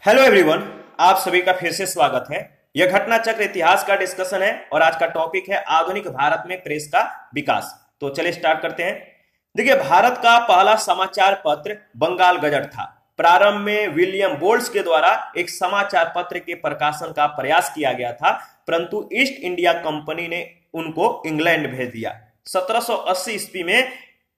Hello everyone, आप सभी का फिर से स्वागत है। यह घटना चक्र इतिहास का डिस्कशन है और आज का टॉपिक है आधुनिक भारत में प्रेस का विकास। तो चलिए स्टार्ट करते हैं। देखिए, भारत का पहला समाचार पत्र बंगाल गजट था। प्रारंभ में विलियम बोल्ट्स के द्वारा एक समाचार पत्र के प्रकाशन का प्रयास किया गया था, परंतु ईस्ट इंडिया कंपनी ने उनको इंग्लैंड भेज दिया। 1780 ईस्वी में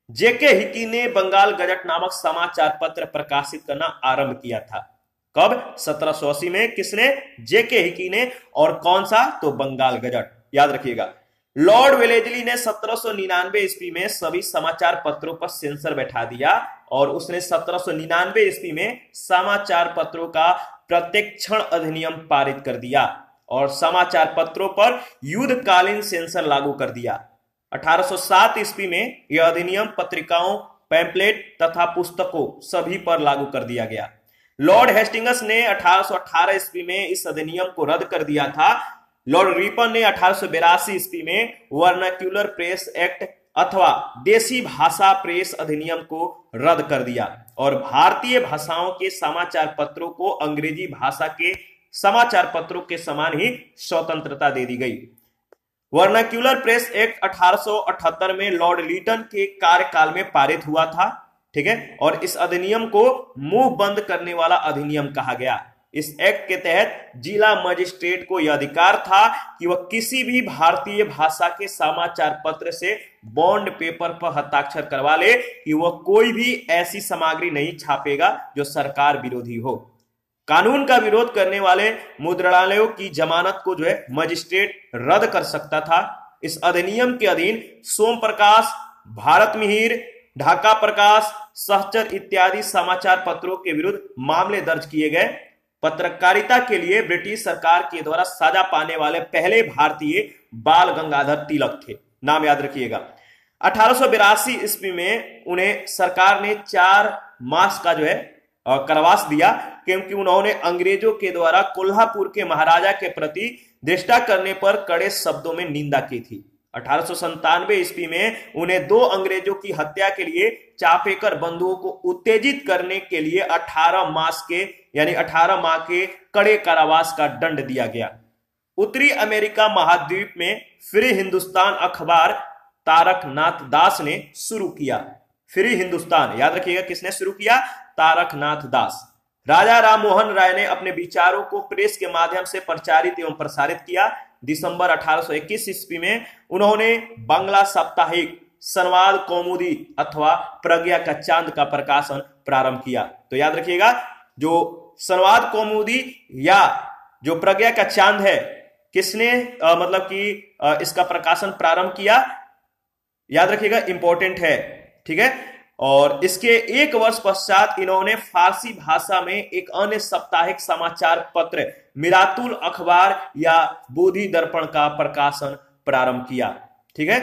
जेके हिकी ने बंगाल गजट नामक समाचार पत्र प्रकाशित करना आरंभ किया था। कब? 1780 में। किसने? जेके हिकी ने। और कौन सा? तो बंगाल गजट। याद रखिएगा। लॉर्ड वेलेजली ने 1799 ईस्वी में सभी समाचार पत्रों पर सेंसर बैठा दिया और उसने 1799 ईस्वी में समाचार पत्रों का प्रत्यक्षण अधिनियम पारित कर दिया और समाचार पत्रों पर युद्धकालीन सेंसर लागू कर दिया। 1807 ईस्वी में यह अधिनियम पत्रिकाओं, पैम्पलेट तथा पुस्तकों सभी पर लागू कर दिया गया। लॉर्ड हेस्टिंग्स ने 1818 ईस्वी में इस अधिनियम को रद्द कर दिया था। लॉर्ड रिपन ने 1882 ईस्वी में वर्नाक्यूलर प्रेस एक्ट अथवा देसी भाषा प्रेस अधिनियम को रद्द कर दिया और भारतीय भाषाओं के समाचार पत्रों को अंग्रेजी भाषा के समाचार पत्रों के समान ही स्वतंत्रता दे दी गई। वर्नाक्यूलर प्रेस एक्ट 1878 में लॉर्ड लीटन के कार्यकाल में पारित हुआ था। ठीक है, और इस अधिनियम को मुंह बंद करने वाला अधिनियम कहा गया। इस एक्ट के तहत जिला मजिस्ट्रेट को यह अधिकार था कि वह किसी भी भारतीय भाषा के समाचार पत्र से बॉन्ड पेपर पर हस्ताक्षर करवा ले कि वह कोई भी ऐसी सामग्री नहीं छापेगा जो सरकार विरोधी हो। कानून का विरोध करने वाले मुद्रणालयों की जमानत को मजिस्ट्रेट रद्द कर सकता था। इस अधिनियम के अधीन सोम प्रकाश, भारत मिहिर, ढाका प्रकाश, सहचर इत्यादि समाचार पत्रों के विरुद्ध मामले दर्ज किए गए। पत्रकारिता के लिए ब्रिटिश सरकार के द्वारा सजा पाने वाले पहले भारतीय बाल गंगाधर तिलक थे। नाम याद रखिएगा। 1882 ईस्वी में उन्हें सरकार ने 4 मास का कारावास दिया क्योंकि उन्होंने अंग्रेजों के द्वारा कोल्हापुर के महाराजा के प्रति द्वेषता करने पर कड़े शब्दों में निंदा की थी। 1897 ईस्वी में उन्हें 2 अंग्रेजों की हत्या के लिए चापेकर बंधुओं को उत्तेजित करने के लिए 18 माह के कड़े कारावास का दंड दिया गया। उत्तरी अमेरिका महाद्वीप में फ्री हिंदुस्तान अखबार तारकनाथ दास ने शुरू किया। फ्री हिंदुस्तान, याद रखिएगा, किसने शुरू किया? तारकनाथ दास। राजा राम मोहन राय ने अपने विचारों को प्रेस के माध्यम से प्रचारित एवं प्रसारित किया। दिसंबर 1821 ईस्वी में उन्होंने बांग्ला साप्ताहिक संवाद कौमुदी अथवा प्रज्ञा का चांद का प्रकाशन प्रारंभ किया। तो याद रखिएगा, जो संवाद कौमुदी या जो प्रज्ञा का चांद है, किसने इसका प्रकाशन प्रारंभ किया? याद रखिएगा, इंपॉर्टेंट है। ठीक है, और इसके 1 वर्ष पश्चात इन्होंने फारसी भाषा में एक अन्य साप्ताहिक समाचार पत्र मिरातुल अखबार या बोधि दर्पण का प्रकाशन प्रारंभ किया। ठीक है,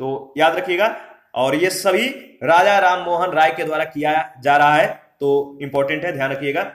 तो याद रखिएगा, और ये सभी राजा राम मोहन राय के द्वारा किया जा रहा है, तो इंपॉर्टेंट है, ध्यान रखिएगा।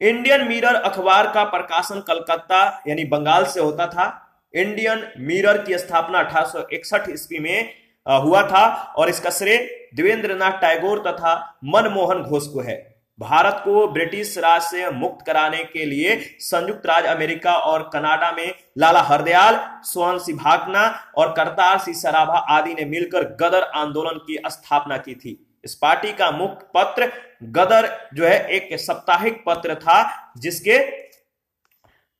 इंडियन मिरर अखबार का प्रकाशन कलकत्ता यानी बंगाल से होता था। इंडियन मिरर की स्थापना 1861 ईस्वी में हुआ था और इसका श्रेय देवेंद्रनाथ टैगोर तथा मनमोहन घोष को है। भारत को ब्रिटिश राज से मुक्त कराने के लिए संयुक्त राज्य अमेरिका और कनाडा में लाला हरदयाल, स्वर्ण सिंह भाकना और करतार सिंह सराभा आदि ने मिलकर गदर आंदोलन की स्थापना की थी। इस पार्टी का मुख्य पत्र गदर एक साप्ताहिक पत्र था जिसके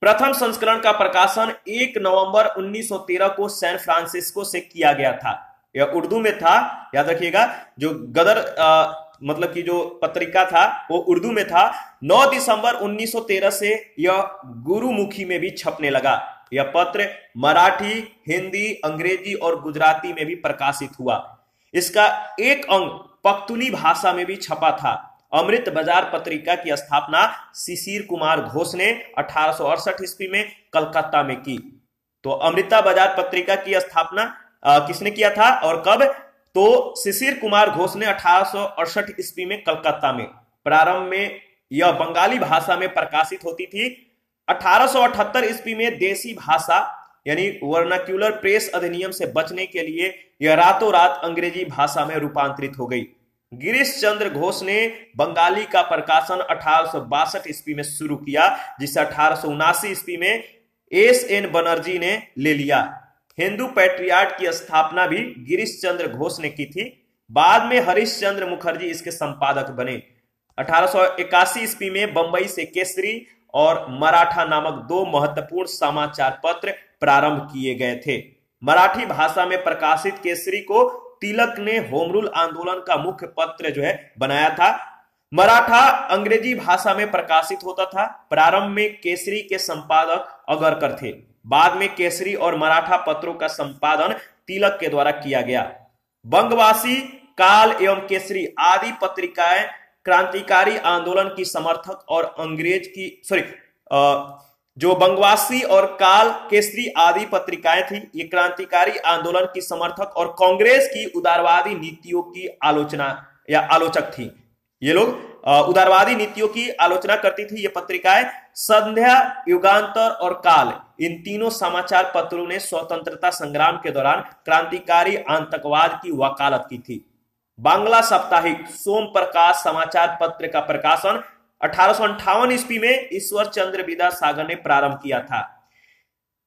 प्रथम संस्करण का प्रकाशन 1 नवंबर 1913 को सैन फ्रांसिस्को से किया गया था। यह उर्दू में था। याद रखिएगा, जो गदर की जो पत्रिका था वो उर्दू में था। 9 दिसंबर 1913 से यह गुरुमुखी में भी छपने लगा। यह पत्र मराठी, हिंदी, अंग्रेजी और गुजराती में भी प्रकाशित हुआ। इसका एक अंग पख्तूनी भाषा में भी छपा था। अमृत बाजार पत्रिका की स्थापना शिशिर कुमार घोष ने 1868 ईस्वी में कलकत्ता में की। तो अमृता बाजार पत्रिका की स्थापना किसने किया था और कब? तो शिशिर कुमार घोष ने 1868 ईस्वी में कलकत्ता में। प्रारंभ में यह बंगाली भाषा में प्रकाशित होती थी। 1878 ईस्वी में देसी भाषा यानी वर्नाक्यूलर प्रेस अधिनियम से बचने के लिए यह रातों रात अंग्रेजी भाषा में रूपांतरित हो गई। गिरीश चंद्र घोष ने बंगाली का प्रकाशन 1862 ईस्वी में शुरू किया, जिसे 1879 ईस्वी में एस.एन. बनर्जी ने ले लिया। हिंदू पैट्रियाट की स्थापना भी गिरीश चंद्र घोष ने की थी। बाद में हरीश चंद्र मुखर्जी इसके संपादक बने। 1881 ईस्वी में बंबई से केसरी और मराठा नामक दो महत्वपूर्ण समाचार पत्र प्रारंभ किए गए थे। मराठी भाषा में प्रकाशित केसरी को तिलक ने होम रूल आंदोलन का मुख्य पत्र जो है बनाया था। मराठा अंग्रेजी भाषा में प्रकाशित होता था। प्रारंभ में केसरी के संपादक अगरकर थे। बाद में केसरी और मराठा पत्रों का संपादन तिलक के द्वारा किया गया। बंगवासी, काल एवं केसरी आदि पत्रिकाएं क्रांतिकारी आंदोलन की समर्थक और जो बंगवासी और काल, केसरी आदि पत्रिकाएं थी, ये क्रांतिकारी आंदोलन की समर्थक और कांग्रेस की उदारवादी नीतियों की आलोचना या आलोचक थी। ये लोग उदारवादी नीतियों की आलोचना करती थी। ये पत्रिकाएं संध्या, युगांतर और काल, इन तीनों समाचार पत्रों ने स्वतंत्रता संग्राम के दौरान क्रांतिकारी आतंकवाद की वकालत की थी। बांग्ला साप्ताहिक सोम प्रकाश समाचार पत्र का प्रकाशन 1858 ईस्वी में ईश्वर चंद्र विद्यासागर ने प्रारंभ किया था।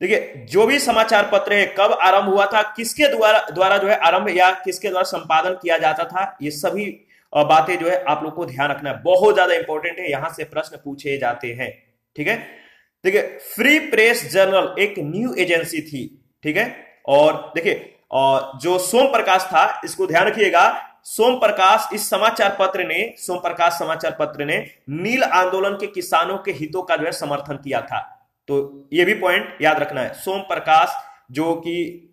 देखिए, जो भी समाचार पत्र है कब आरंभ हुआ था, किसके द्वारा जो है आरंभ या किसके द्वारा संपादन किया जाता था, ये सभी बातें जो है आप लोग को ध्यान रखना है, बहुत ज्यादा इंपॉर्टेंट है, यहां से प्रश्न पूछे जाते हैं। ठीक है, देखिए फ्री प्रेस जर्नल एक न्यू एजेंसी थी। ठीक है, और देखिए जो सोम प्रकाश था, इसको ध्यान रखिएगा, सोम प्रकाश समाचार पत्र ने नील आंदोलन के किसानों के हितों का जो है समर्थन किया था। तो ये भी पॉइंट याद रखना है। सोम प्रकाश जो कि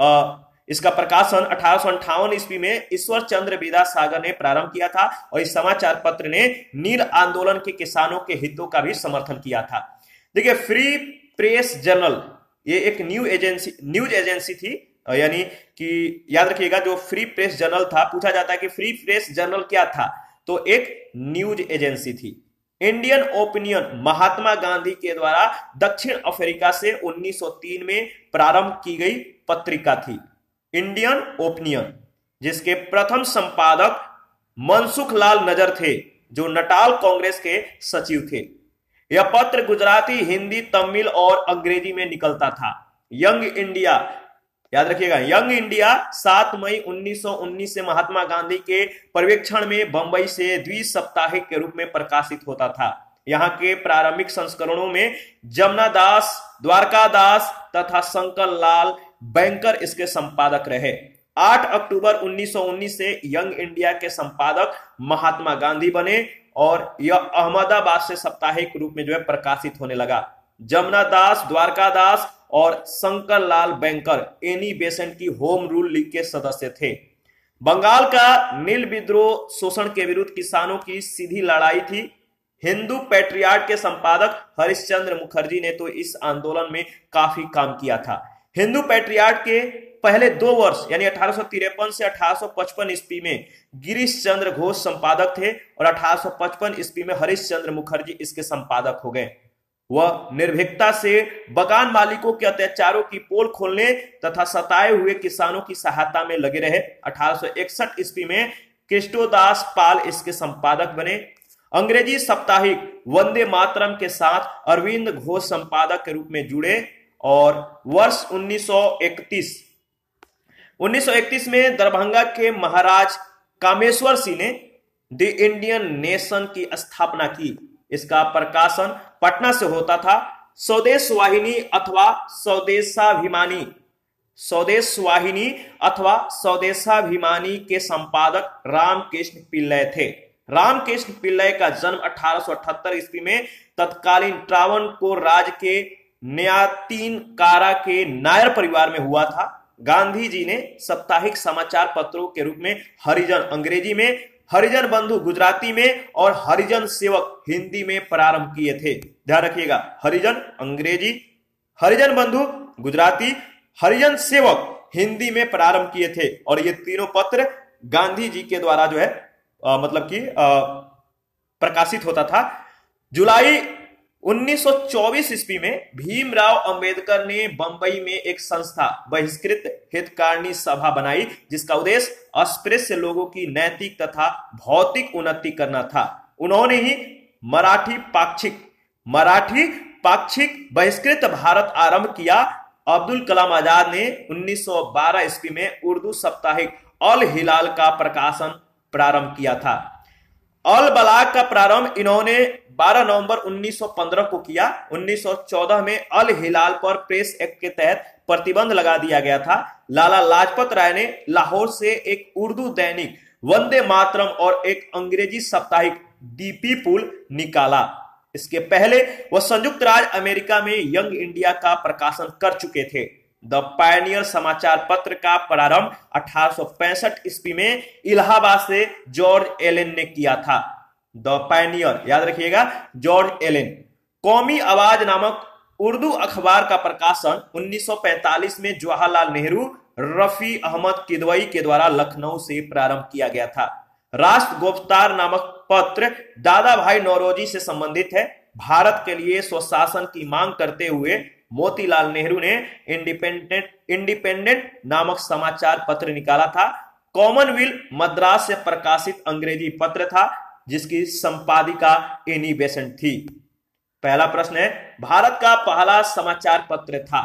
इसका प्रकाशन 1858 ईस्वी में ईश्वर चंद्र विद्यासागर ने प्रारंभ किया था और इस समाचार पत्र ने नील आंदोलन के किसानों के हितों का भी समर्थन किया था। देखिए, फ्री प्रेस जर्नल ये एक न्यूज एजेंसी थी, यानी कि याद रखिएगा जो फ्री प्रेस जर्नल था, पूछा जाता है कि फ्री प्रेस जर्नल क्या था, तो एक न्यूज एजेंसी थी। इंडियन ओपिनियन महात्मा गांधी के द्वारा दक्षिण अफ्रीका से 1903 में प्रारंभ की गई पत्रिका थी। इंडियन ओपिनियन, जिसके प्रथम संपादक मनसुख लाल नजर थे, जो नटाल कांग्रेस के सचिव थे। यह पत्र गुजराती, हिंदी, तमिल और अंग्रेजी में निकलता था। यंग इंडिया, याद रखिएगा, यंग इंडिया 7 मई 1919 से महात्मा गांधी के पर्यवेक्षण में बंबई से द्विसाप्ताहिक के रूप में प्रकाशित होता था। यहाँ के प्रारंभिक संस्करणों में जमुना दास, द्वारका दास तथा शंकर लाल बैंकर इसके संपादक रहे। 8 अक्टूबर 1919 से यंग इंडिया के संपादक महात्मा गांधी बने और यह अहमदाबाद से साप्ताहिक रूप में जो है प्रकाशित होने लगा। जमुना दास, द्वारका दास और Shankar Lal banker Annie Besant की होम रूल लीग के सदस्य थे। बंगाल का नील विद्रोह शोषण के विरुद्ध किसानों की सीधी लड़ाई थी। हिंदू पैट्रियाट के संपादक हरिश्चंद्र मुखर्जी ने तो इस आंदोलन में काफी काम किया था। हिंदू पैट्रियाट के पहले 2 वर्ष यानी 1853 से 1855 ईस्वी में गिरीश चंद्र घोष संपादक थे और 1855 ईस्वी में हरिश्चंद्र मुखर्जी इसके संपादक हो गए। वह निर्भीकता से बगान मालिकों के अत्याचारों की पोल खोलने तथा सताए हुए किसानों की सहायता में लगे रहे। 1861 ईस्वी में कृष्णोदास पाल इसके संपादक बने। अंग्रेजी साप्ताहिक वंदे मातरम के साथ अरविंद घोष संपादक के रूप में जुड़े और वर्ष 1931 में दरभंगा के महाराज कामेश्वर सिंह ने द इंडियन नेशन की स्थापना की। इसका प्रकाशन पटना से होता था। स्वदेश वाहिनी अथवा स्वदेशाभिमानी के संपादक रामकृष्ण पिल्लई थे। रामकृष्ण पिल्लई का जन्म 1878 ईस्वी में तत्कालीन त्रावणकोर राज्य के न्यातीन कारा के नायर परिवार में हुआ था। गांधी जी ने साप्ताहिक समाचार पत्रों के रूप में हरिजन अंग्रेजी में, हरिजन बंधु गुजराती में और हरिजन सेवक हिंदी में प्रारंभ किए थे। ध्यान रखिएगा, हरिजन अंग्रेजी, हरिजन बंधु गुजराती, हरिजन सेवक हिंदी में प्रारंभ किए थे और ये तीनों पत्र गांधी जी के द्वारा जो है प्रकाशित होता था। जुलाई 1924 ईस्वी में भीमराव अंबेडकर ने बंबई में एक संस्था बहिष्कृत हितकारिणी सभा बनाई, जिसका उद्देश्य अस्पृश्य लोगों की नैतिक तथा भौतिक उन्नति करना था। उन्होंने ही मराठी पाक्षिक बहिष्कृत भारत आरंभ किया। अब्दुल कलाम आजाद ने 1912 ईस्वी में उर्दू साप्ताहिक अल हिलाल का प्रकाशन प्रारंभ किया था। अल बलाग का प्रारंभ इन्होंने 12 नवंबर 1915 को किया। 1914 में अल हिलाल पर प्रेस एक्ट के तहत प्रतिबंध लगा दिया गया था। लाला लाजपत राय ने लाहौर से एक उर्दू दैनिक वंदे मातरम और एक अंग्रेजी साप्ताहिक दी पीपुल निकाला। इसके पहले वह संयुक्त राज्य अमेरिका में यंग इंडिया का प्रकाशन कर चुके थे। द पायनियर समाचार पत्र का प्रारंभ 1865 ईस्वी में इलाहाबाद से जॉर्ज एलेन ने किया था। द पायनियर, याद रखिएगा, जॉर्ज एलेन। कौमी आवाज नामक उर्दू अखबार का प्रकाशन 1945 में जवाहरलाल नेहरू, रफी अहमद किदवई के द्वारा लखनऊ से प्रारंभ किया गया था। राष्ट्र गुफ्तार नामक पत्र दादा भाई नौरोजी से संबंधित है। भारत के लिए स्वशासन की मांग करते हुए मोतीलाल नेहरू ने इंडिपेंडेंट नामक समाचार पत्र निकाला था। कॉमनवेल्थ मद्रास से प्रकाशित अंग्रेजी पत्र था, जिसकी संपादिका एनी बेसेंट थी। पहला प्रश्न है, भारत का पहला समाचार पत्र था।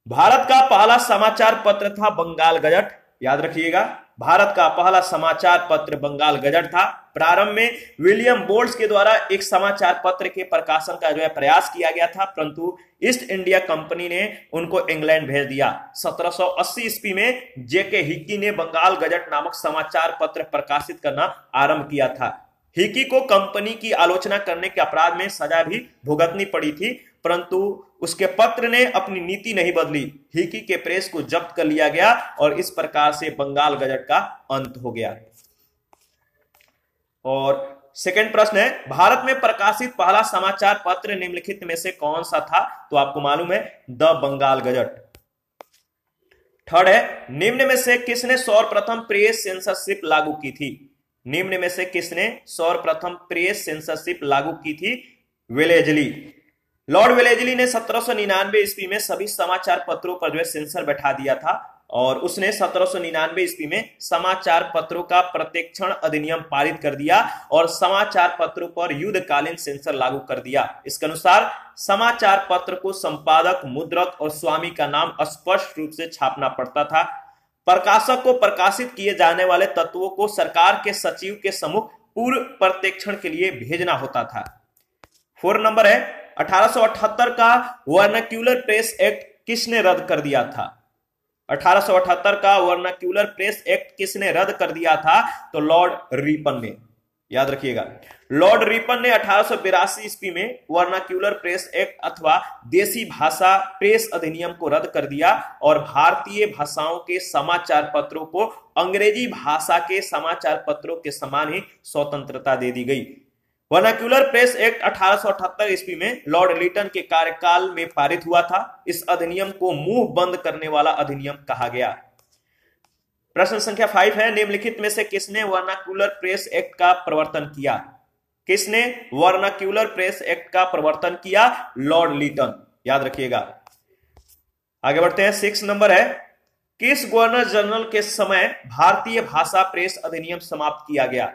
भारत का पहला समाचार पत्र था बंगाल गजट। याद रखिएगा, भारत का पहला समाचार पत्र बंगाल गजट था। प्रारंभ में विलियम बोल्ट्स के द्वारा एक समाचार पत्र के प्रकाशन का प्रयास किया गया था, परंतु ईस्ट इंडिया कंपनी ने उनको इंग्लैंड भेज दिया। 1780 ईस्वी में जेके हिकी ने बंगाल गजट नामक समाचार पत्र प्रकाशित करना आरंभ किया था। हिकी को कंपनी की आलोचना करने के अपराध में सजा भी भुगतनी पड़ी थी, परंतु उसके पत्र ने अपनी नीति नहीं बदली। हिकी के प्रेस को जब्त कर लिया गया और इस प्रकार से बंगाल गजट का अंत हो गया। और सेकंड प्रश्न है, भारत में प्रकाशित पहला समाचार पत्र निम्नलिखित में से कौन सा था? तो आपको मालूम है, द बंगाल गजट। थर्ड है, निम्न में से किसने सर्वप्रथम प्रेस सेंसरशिप लागू की थी? निम्न में से किसने सर्वप्रथम प्रेस सेंसरशिप लागू की थी? वेलेजली। लॉर्ड वेलेजली ने 1799 ईस्वी में सभी समाचार पत्रों पर सेंसर बैठा दिया था और उसने 1799 ईस्वी में समाचार पत्रों का प्रत्यक्षण अधिनियम पारित कर दिया और समाचार पत्रों पर युद्धकालीन सेंसर लागू कर दिया। इसके अनुसार समाचार पत्र को संपादक, मुद्रक और स्वामी का नाम स्पष्ट रूप से छापना पड़ता था। प्रकाशक को प्रकाशित किए जाने वाले तत्वों को सरकार के सचिव के सम्मुख पूर्व प्रत्यक्षण के लिए भेजना होता था। 4 नंबर है, 1878 का वर्नाक्यूलर प्रेस एक्ट किसने रद्द कर दिया था? 1878 का वर्नाक्यूलर प्रेस एक्ट किसने रद्द कर दिया था? तो लॉर्ड रिपन ने। याद रखिएगा, लॉर्ड रिपन ने 1882 ईस्वी में वर्नाक्यूलर प्रेस एक्ट अथवा देसी भाषा प्रेस अधिनियम को रद्द कर दिया और भारतीय भाषाओं के समाचार पत्रों को अंग्रेजी भाषा के समाचार पत्रों के समान ही स्वतंत्रता दे दी गई। वर्नाक्यूलर प्रेस एक्ट 1878 ईस्वी में लॉर्ड लिटन के कार्यकाल में पारित हुआ था। इस अधिनियम को मुंह बंद करने वाला अधिनियम कहा गया। प्रश्न संख्या 5 है, निम्नलिखित में से किसने वर्नाक्यूलर प्रेस एक्ट का प्रवर्तन किया? किसने वर्नाक्यूलर प्रेस एक्ट का प्रवर्तन किया? लॉर्ड लिटन। याद रखिएगा। आगे बढ़ते हैं। 6 नंबर है, किस गवर्नर जनरल के समय भारतीय भाषा प्रेस अधिनियम समाप्त किया गया?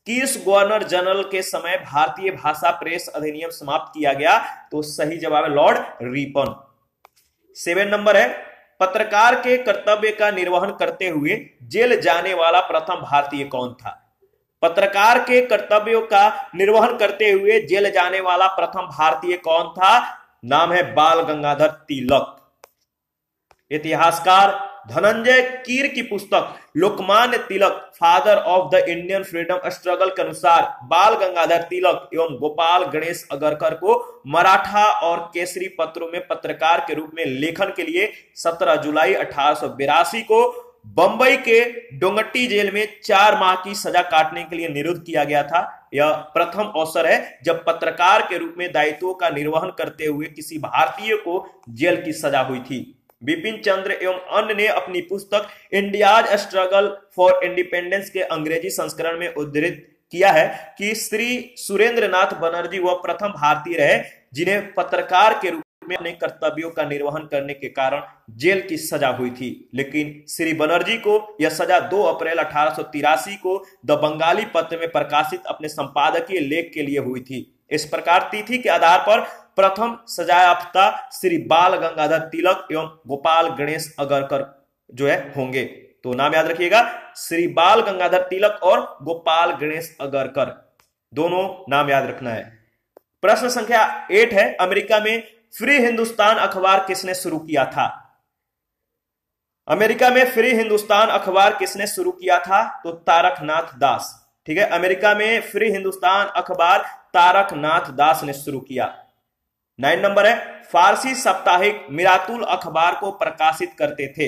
किस गवर्नर जनरल के समय भारतीय भाषा प्रेस अधिनियम समाप्त किया गया? तो सही जवाब है लॉर्ड रिपन। 7 नंबर है, पत्रकार के कर्तव्य का निर्वहन करते हुए जेल जाने वाला प्रथम भारतीय कौन था? पत्रकार के कर्तव्यों का निर्वहन करते हुए जेल जाने वाला प्रथम भारतीय कौन था? नाम है बाल गंगाधर तिलक। इतिहासकार धनंजय कीर की पुस्तक Lokmanya Tilak father of the Indian freedom struggle के अनुसार बाल गंगाधर तिलक एवं गोपाल गणेश अगरकर को मराठा और केसरी पत्रों में पत्रकार के रूप में लेखन के लिए 17 जुलाई 1882 को बंबई के डोंगट्टी जेल में 4 माह की सजा काटने के लिए निरुद्ध किया गया था। यह प्रथम अवसर है जब पत्रकार के रूप में दायित्वों का निर्वहन करते हुए किसी भारतीय को जेल की सजा हुई थी। बिपिन चंद्र एवं अन्य ने अपनी पुस्तक इंडियाज स्ट्रगल फॉर इंडिपेंडेंस के अंग्रेजी संस्करण में उद्धृत किया है कि श्री सुरेंद्रनाथ बनर्जी वह प्रथम भारतीय रहे जिन्हें पत्रकार के रूप में अपने कर्तव्यों का निर्वहन करने के कारण जेल की सजा हुई थी। लेकिन श्री बनर्जी को यह सजा 2 अप्रैल 1883 को द बंगाली पत्र में प्रकाशित अपने संपादकीय लेख के लिए हुई थी। इस प्रकार तिथि के आधार पर प्रथम सजायाफ्ता श्री बाल गंगाधर तिलक एवं गोपाल गणेश अगरकर जो है होंगे। तो नाम याद रखिएगा, श्री बाल गंगाधर तिलक और गोपाल गणेश अगरकर, दोनों नाम याद रखना है। प्रश्न संख्या 8 है, अमेरिका में फ्री हिंदुस्तान अखबार किसने शुरू किया था? अमेरिका में फ्री हिंदुस्तान अखबार किसने शुरू किया था? तो तारकनाथ दास। ठीक है, अमेरिका में फ्री हिंदुस्तान अखबार तारकनाथ दास ने शुरू किया। 9 नंबर है, फारसी साप्ताहिक मिरातुल अखबार को प्रकाशित करते थे।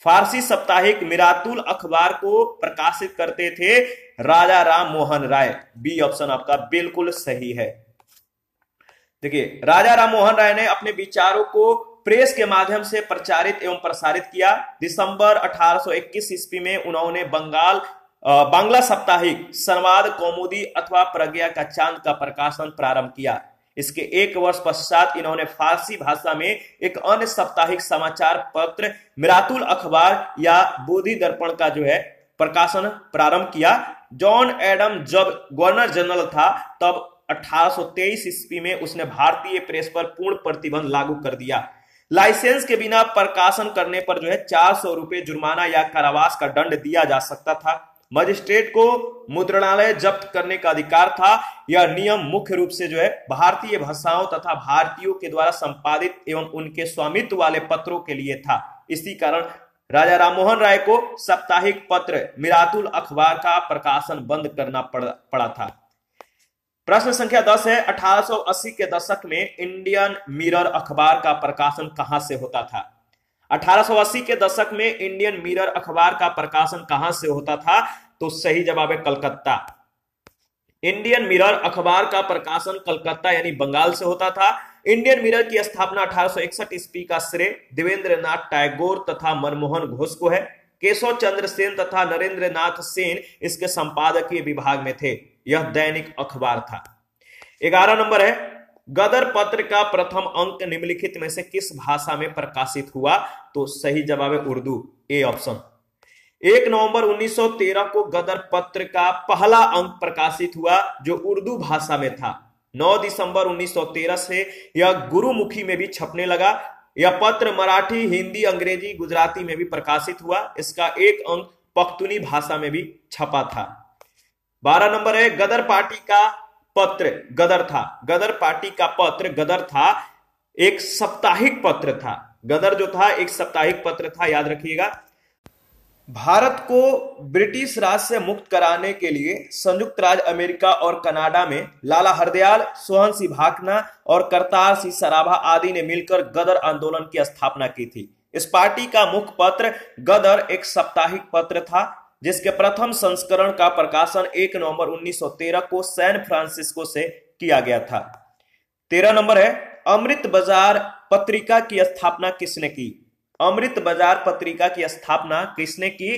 फारसी साप्ताहिक मिरातुल अखबार को प्रकाशित करते थे राजा राम मोहन राय। बी ऑप्शन आपका बिल्कुल सही है। देखिए, राजा राम मोहन राय ने अपने विचारों को प्रेस के माध्यम से प्रचारित एवं प्रसारित किया। दिसंबर 1821 ईस्वी में उन्होंने बांग्ला साप्ताहिक संवाद कौमुदी अथवा प्रज्ञा का चांद का प्रकाशन प्रारंभ किया। इसके 1 वर्ष पश्चात इन्होंने फारसी भाषा में एक अन्य साप्ताहिक समाचार पत्र मिरातुल अखबार या बोधि दर्पण का जो है प्रकाशन प्रारंभ किया। जॉन एडम जब गवर्नर जनरल था तब 1823 ईस्वी में उसने भारतीय प्रेस पर पूर्ण प्रतिबंध लागू कर दिया। लाइसेंस के बिना प्रकाशन करने पर जो है 400 रुपए जुर्माना या कारावास का दंड दिया जा सकता था। मजिस्ट्रेट को मुद्रणालय जब्त करने का अधिकार था। यह नियम मुख्य रूप से जो है भारतीय भाषाओं तथा भारतीयों के द्वारा संपादित एवं उनके स्वामित्व वाले पत्रों के लिए था। इसी कारण राजा राममोहन राय को साप्ताहिक पत्र मिरातुल अखबार का प्रकाशन बंद करना पड़ा था। प्रश्न संख्या 10 है, 1880 के दशक में इंडियन मिरर अखबार का प्रकाशन कहां से होता था? 1880 के दशक में इंडियन मिरर अखबार का प्रकाशन कहां से होता था? तो सही जवाब है कलकत्ता। इंडियन मिरर अखबार का प्रकाशन कलकत्ता यानी बंगाल से होता था। इंडियन मिरर की स्थापना 1861 ईस्वी का श्रेय देवेंद्रनाथ टैगोर तथा मनमोहन घोष को है। केशव चंद्र सेन तथा नरेंद्र नाथ सेन इसके संपादकीय विभाग में थे। यह दैनिक अखबार था। 11 नंबर है, गदर पत्र का प्रथम अंक निम्नलिखित में से किस भाषा में प्रकाशित हुआ? तो सही जवाब है उर्दू, ए ऑप्शन। 1 नवंबर 1913 को गदर पत्र का पहला अंक प्रकाशित हुआ जो उर्दू भाषा में था। 9 दिसंबर 1913 से यह गुरुमुखी में भी छपने लगा। यह पत्र मराठी, हिंदी, अंग्रेजी, गुजराती में भी प्रकाशित हुआ। इसका एक अंक पख्तूनी भाषा में भी छपा था। 12 नंबर है, गदर पार्टी का पत्र गदर था। गदर पार्टी का पत्र गदर था, एक साप्ताहिक पत्र था। गदर जो था एक साप्ताहिक पत्र था, याद रखिएगा। भारत को ब्रिटिश राज से मुक्त कराने के लिए संयुक्त राज्य अमेरिका और कनाडा में लाला हरदयाल, सोहन सिंह भाकना और करतार सिंह सराभा आदि ने मिलकर गदर आंदोलन की स्थापना की थी। इस पार्टी का मुख्य पत्र गदर एक साप्ताहिक पत्र था जिसके प्रथम संस्करण का प्रकाशन 1 नवंबर 1913 को सैन फ्रांसिस्को से किया गया था। 13 नंबर है, अमृत बाजार पत्रिका की स्थापना किसने की? अमृत बाजार पत्रिका की स्थापना किसने की?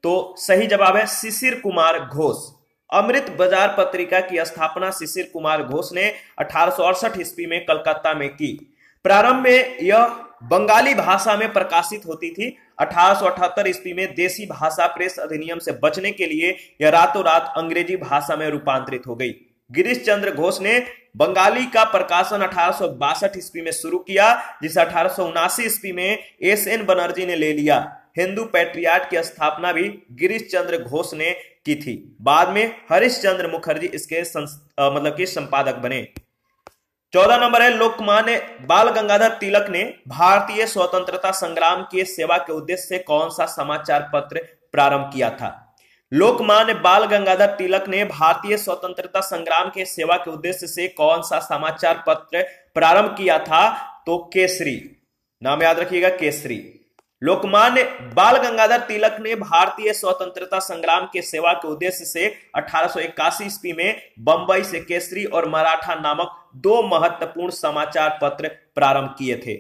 तो सही जवाब है शिशिर कुमार घोष। अमृत बाजार पत्रिका की स्थापना शिशिर कुमार घोष ने 1868 ईस्वी में कलकत्ता में की। प्रारंभ में यह बंगाली भाषा में प्रकाशित होती थी। 1878 ईस्वी में देसी भाषा प्रेस अधिनियम से बचने के लिए यह रातों रात अंग्रेजी भाषा में रूपांतरित हो गई। गिरीश चंद्र घोष ने बंगाली का प्रकाशन 1862 ईस्वी में शुरू किया, जिसे 1879 ईस्वी में एस.एन. बनर्जी ने ले लिया। हिंदू पैट्रियाट की स्थापना भी गिरीश चंद्र घोष ने की थी। बाद में हरीश चंद्र मुखर्जी इसके संपादक बने। 14 नंबर है, लोकमान्य बाल गंगाधर तिलक ने भारतीय स्वतंत्रता संग्राम की सेवा के उद्देश्य से कौन सा समाचार पत्र प्रारंभ किया था? लोकमान्य बाल गंगाधर तिलक ने भारतीय स्वतंत्रता संग्राम के सेवा के उद्देश्य से कौन सा समाचार पत्र प्रारंभ किया था? तो केसरी। नाम याद रखिएगा, केसरी। लोकमान्य बाल गंगाधर तिलक ने भारतीय स्वतंत्रता संग्राम के सेवा के उद्देश्य से 1881 ईस्वी में बंबई से केसरी और मराठा नामक 2 महत्वपूर्ण समाचार पत्र प्रारंभ किए थे।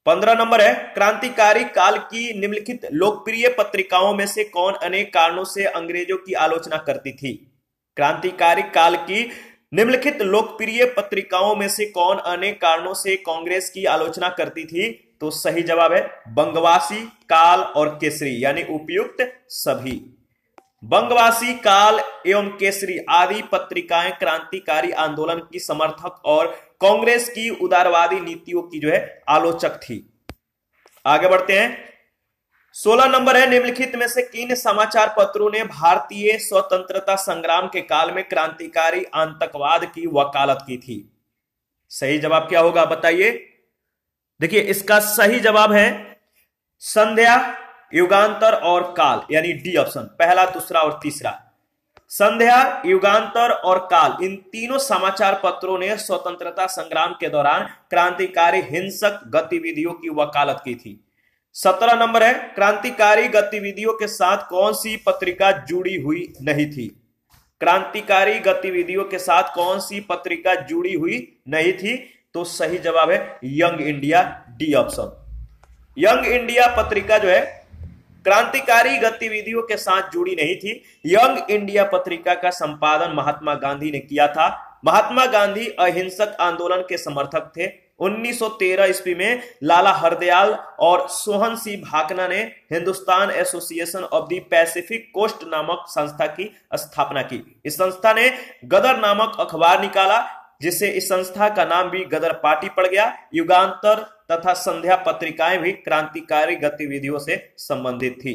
15 नंबर है, क्रांतिकारी काल की निम्नलिखित लोकप्रिय पत्रिकाओं में से कौन अनेक कारणों से अंग्रेजों की आलोचना करती थी? क्रांतिकारी काल की निम्नलिखित लोकप्रिय पत्रिकाओं में से कौन अनेक कारणों से कांग्रेस की आलोचना करती थी? तो सही जवाब है बंगवासी, काल और केसरी, यानी उपयुक्त सभी। बंगवासी, काल एवं केसरी आदि पत्रिकाएं क्रांतिकारी आंदोलन की समर्थक और कांग्रेस की उदारवादी नीतियों की आलोचक थी। आगे बढ़ते हैं। 16 नंबर है, निम्नलिखित में से किन समाचार पत्रों ने भारतीय स्वतंत्रता संग्राम के काल में क्रांतिकारी आतंकवाद की वकालत की थी? सही जवाब क्या होगा बताइए। देखिए, इसका सही जवाब है संध्या, युगांतर और काल, यानी डी ऑप्शन, पहला, दूसरा और तीसरा। संध्या, युगांतर और काल, इन तीनों समाचार पत्रों ने स्वतंत्रता संग्राम के दौरान क्रांतिकारी हिंसक गतिविधियों की वकालत की थी। 17 नंबर है, क्रांतिकारी गतिविधियों के साथ कौन सी पत्रिका जुड़ी हुई नहीं थी? क्रांतिकारी गतिविधियों के साथ कौन सी पत्रिका जुड़ी हुई नहीं थी? तो सही जवाब है young India, D option. Young India पत्रिका क्रांतिकारी गतिविधियों के साथ जुड़ी नहीं थी। यंग इंडिया पत्रिका का संपादन महात्मा गांधी ने किया था। महात्मा गांधी अहिंसक आंदोलन के समर्थक थे। 1913 ईस्वी में लाला हरदयाल और सोहन सिंह भाकना ने Hindustan association of the Pacific coast नामक संस्था की स्थापना की। इस संस्था ने गदर नामक अखबार निकाला, जिससे इस संस्था का नाम भी गदर पार्टी पड़ गया। युगांतर तथा संध्या पत्रिकाएं भी क्रांतिकारी गतिविधियों से संबंधित थी।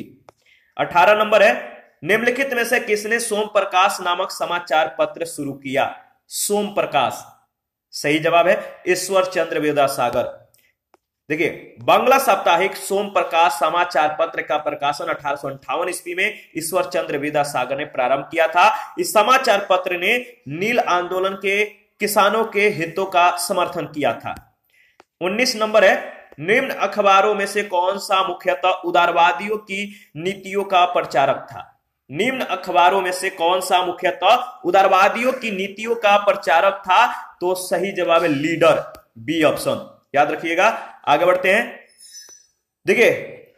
18 नंबर है, निम्नलिखित में से किसने सोम प्रकाश नामक समाचार पत्र शुरू किया? सोम प्रकाश, सही जवाब है ईश्वर चंद्र विद्यासागर। देखिए, बांग्ला साप्ताहिक सोम प्रकाश समाचार पत्र का प्रकाशन 1858 ईस्वी में ईश्वर चंद्र विद्यासागर ने प्रारंभ किया था। इस समाचार पत्र ने नील आंदोलन के किसानों के हितों का समर्थन किया था। 19 नंबर है, निम्न अखबारों में से कौन सा मुख्यतः उदारवादियों की नीतियों का प्रचारक था? निम्न अखबारों में से कौन सा मुख्यतः उदारवादियों की नीतियों का प्रचारक था? तो सही जवाब है लीडर, बी ऑप्शन, याद रखिएगा। आगे बढ़ते हैं। देखिए,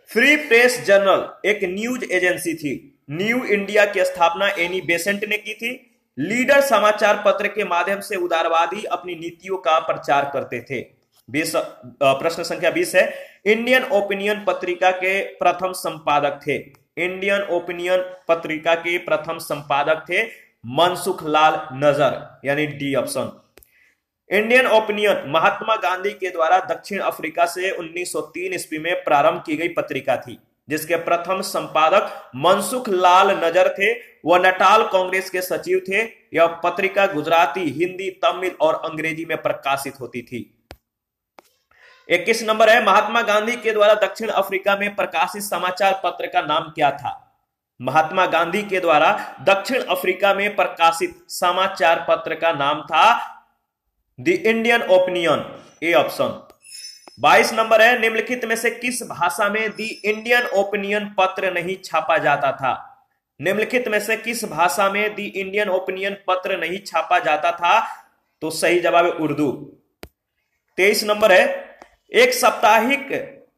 फ्री प्रेस जर्नल एक न्यूज एजेंसी थी। न्यू इंडिया की स्थापना एनी बेसेंट ने की थी। लीडर समाचार पत्र के माध्यम से उदारवादी अपनी नीतियों का प्रचार करते थे। प्रश्न संख्या 20 है, इंडियन ओपिनियन पत्रिका के प्रथम संपादक थे। इंडियन ओपिनियन पत्रिका के प्रथम संपादक थे मनसुख लाल नजर, यानी D option. Indian opinion Mahatma Gandhi के द्वारा दक्षिण अफ्रीका से 1903 ईस्वी में प्रारंभ की गई पत्रिका थी, जिसके प्रथम संपादक मनसुख लाल नजर थे। वह नटाल कांग्रेस के सचिव थे। यह पत्रिका गुजराती, हिंदी, तमिल और अंग्रेजी में प्रकाशित होती थी। 21 नंबर है, महात्मा गांधी के द्वारा दक्षिण अफ्रीका में प्रकाशित समाचार पत्र का नाम क्या था? महात्मा गांधी के द्वारा दक्षिण अफ्रीका में प्रकाशित समाचार पत्र का नाम था the Indian opinion, A option. 22 number है, निम्नलिखित में से किस भाषा में द इंडियन ओपिनियन पत्र नहीं छापा जाता था? निम्नलिखित में से किस भाषा में द इंडियन ओपिनियन पत्र नहीं छापा जाता था? तो सही जवाब है उर्दू। 23 नंबर है, एक साप्ताहिक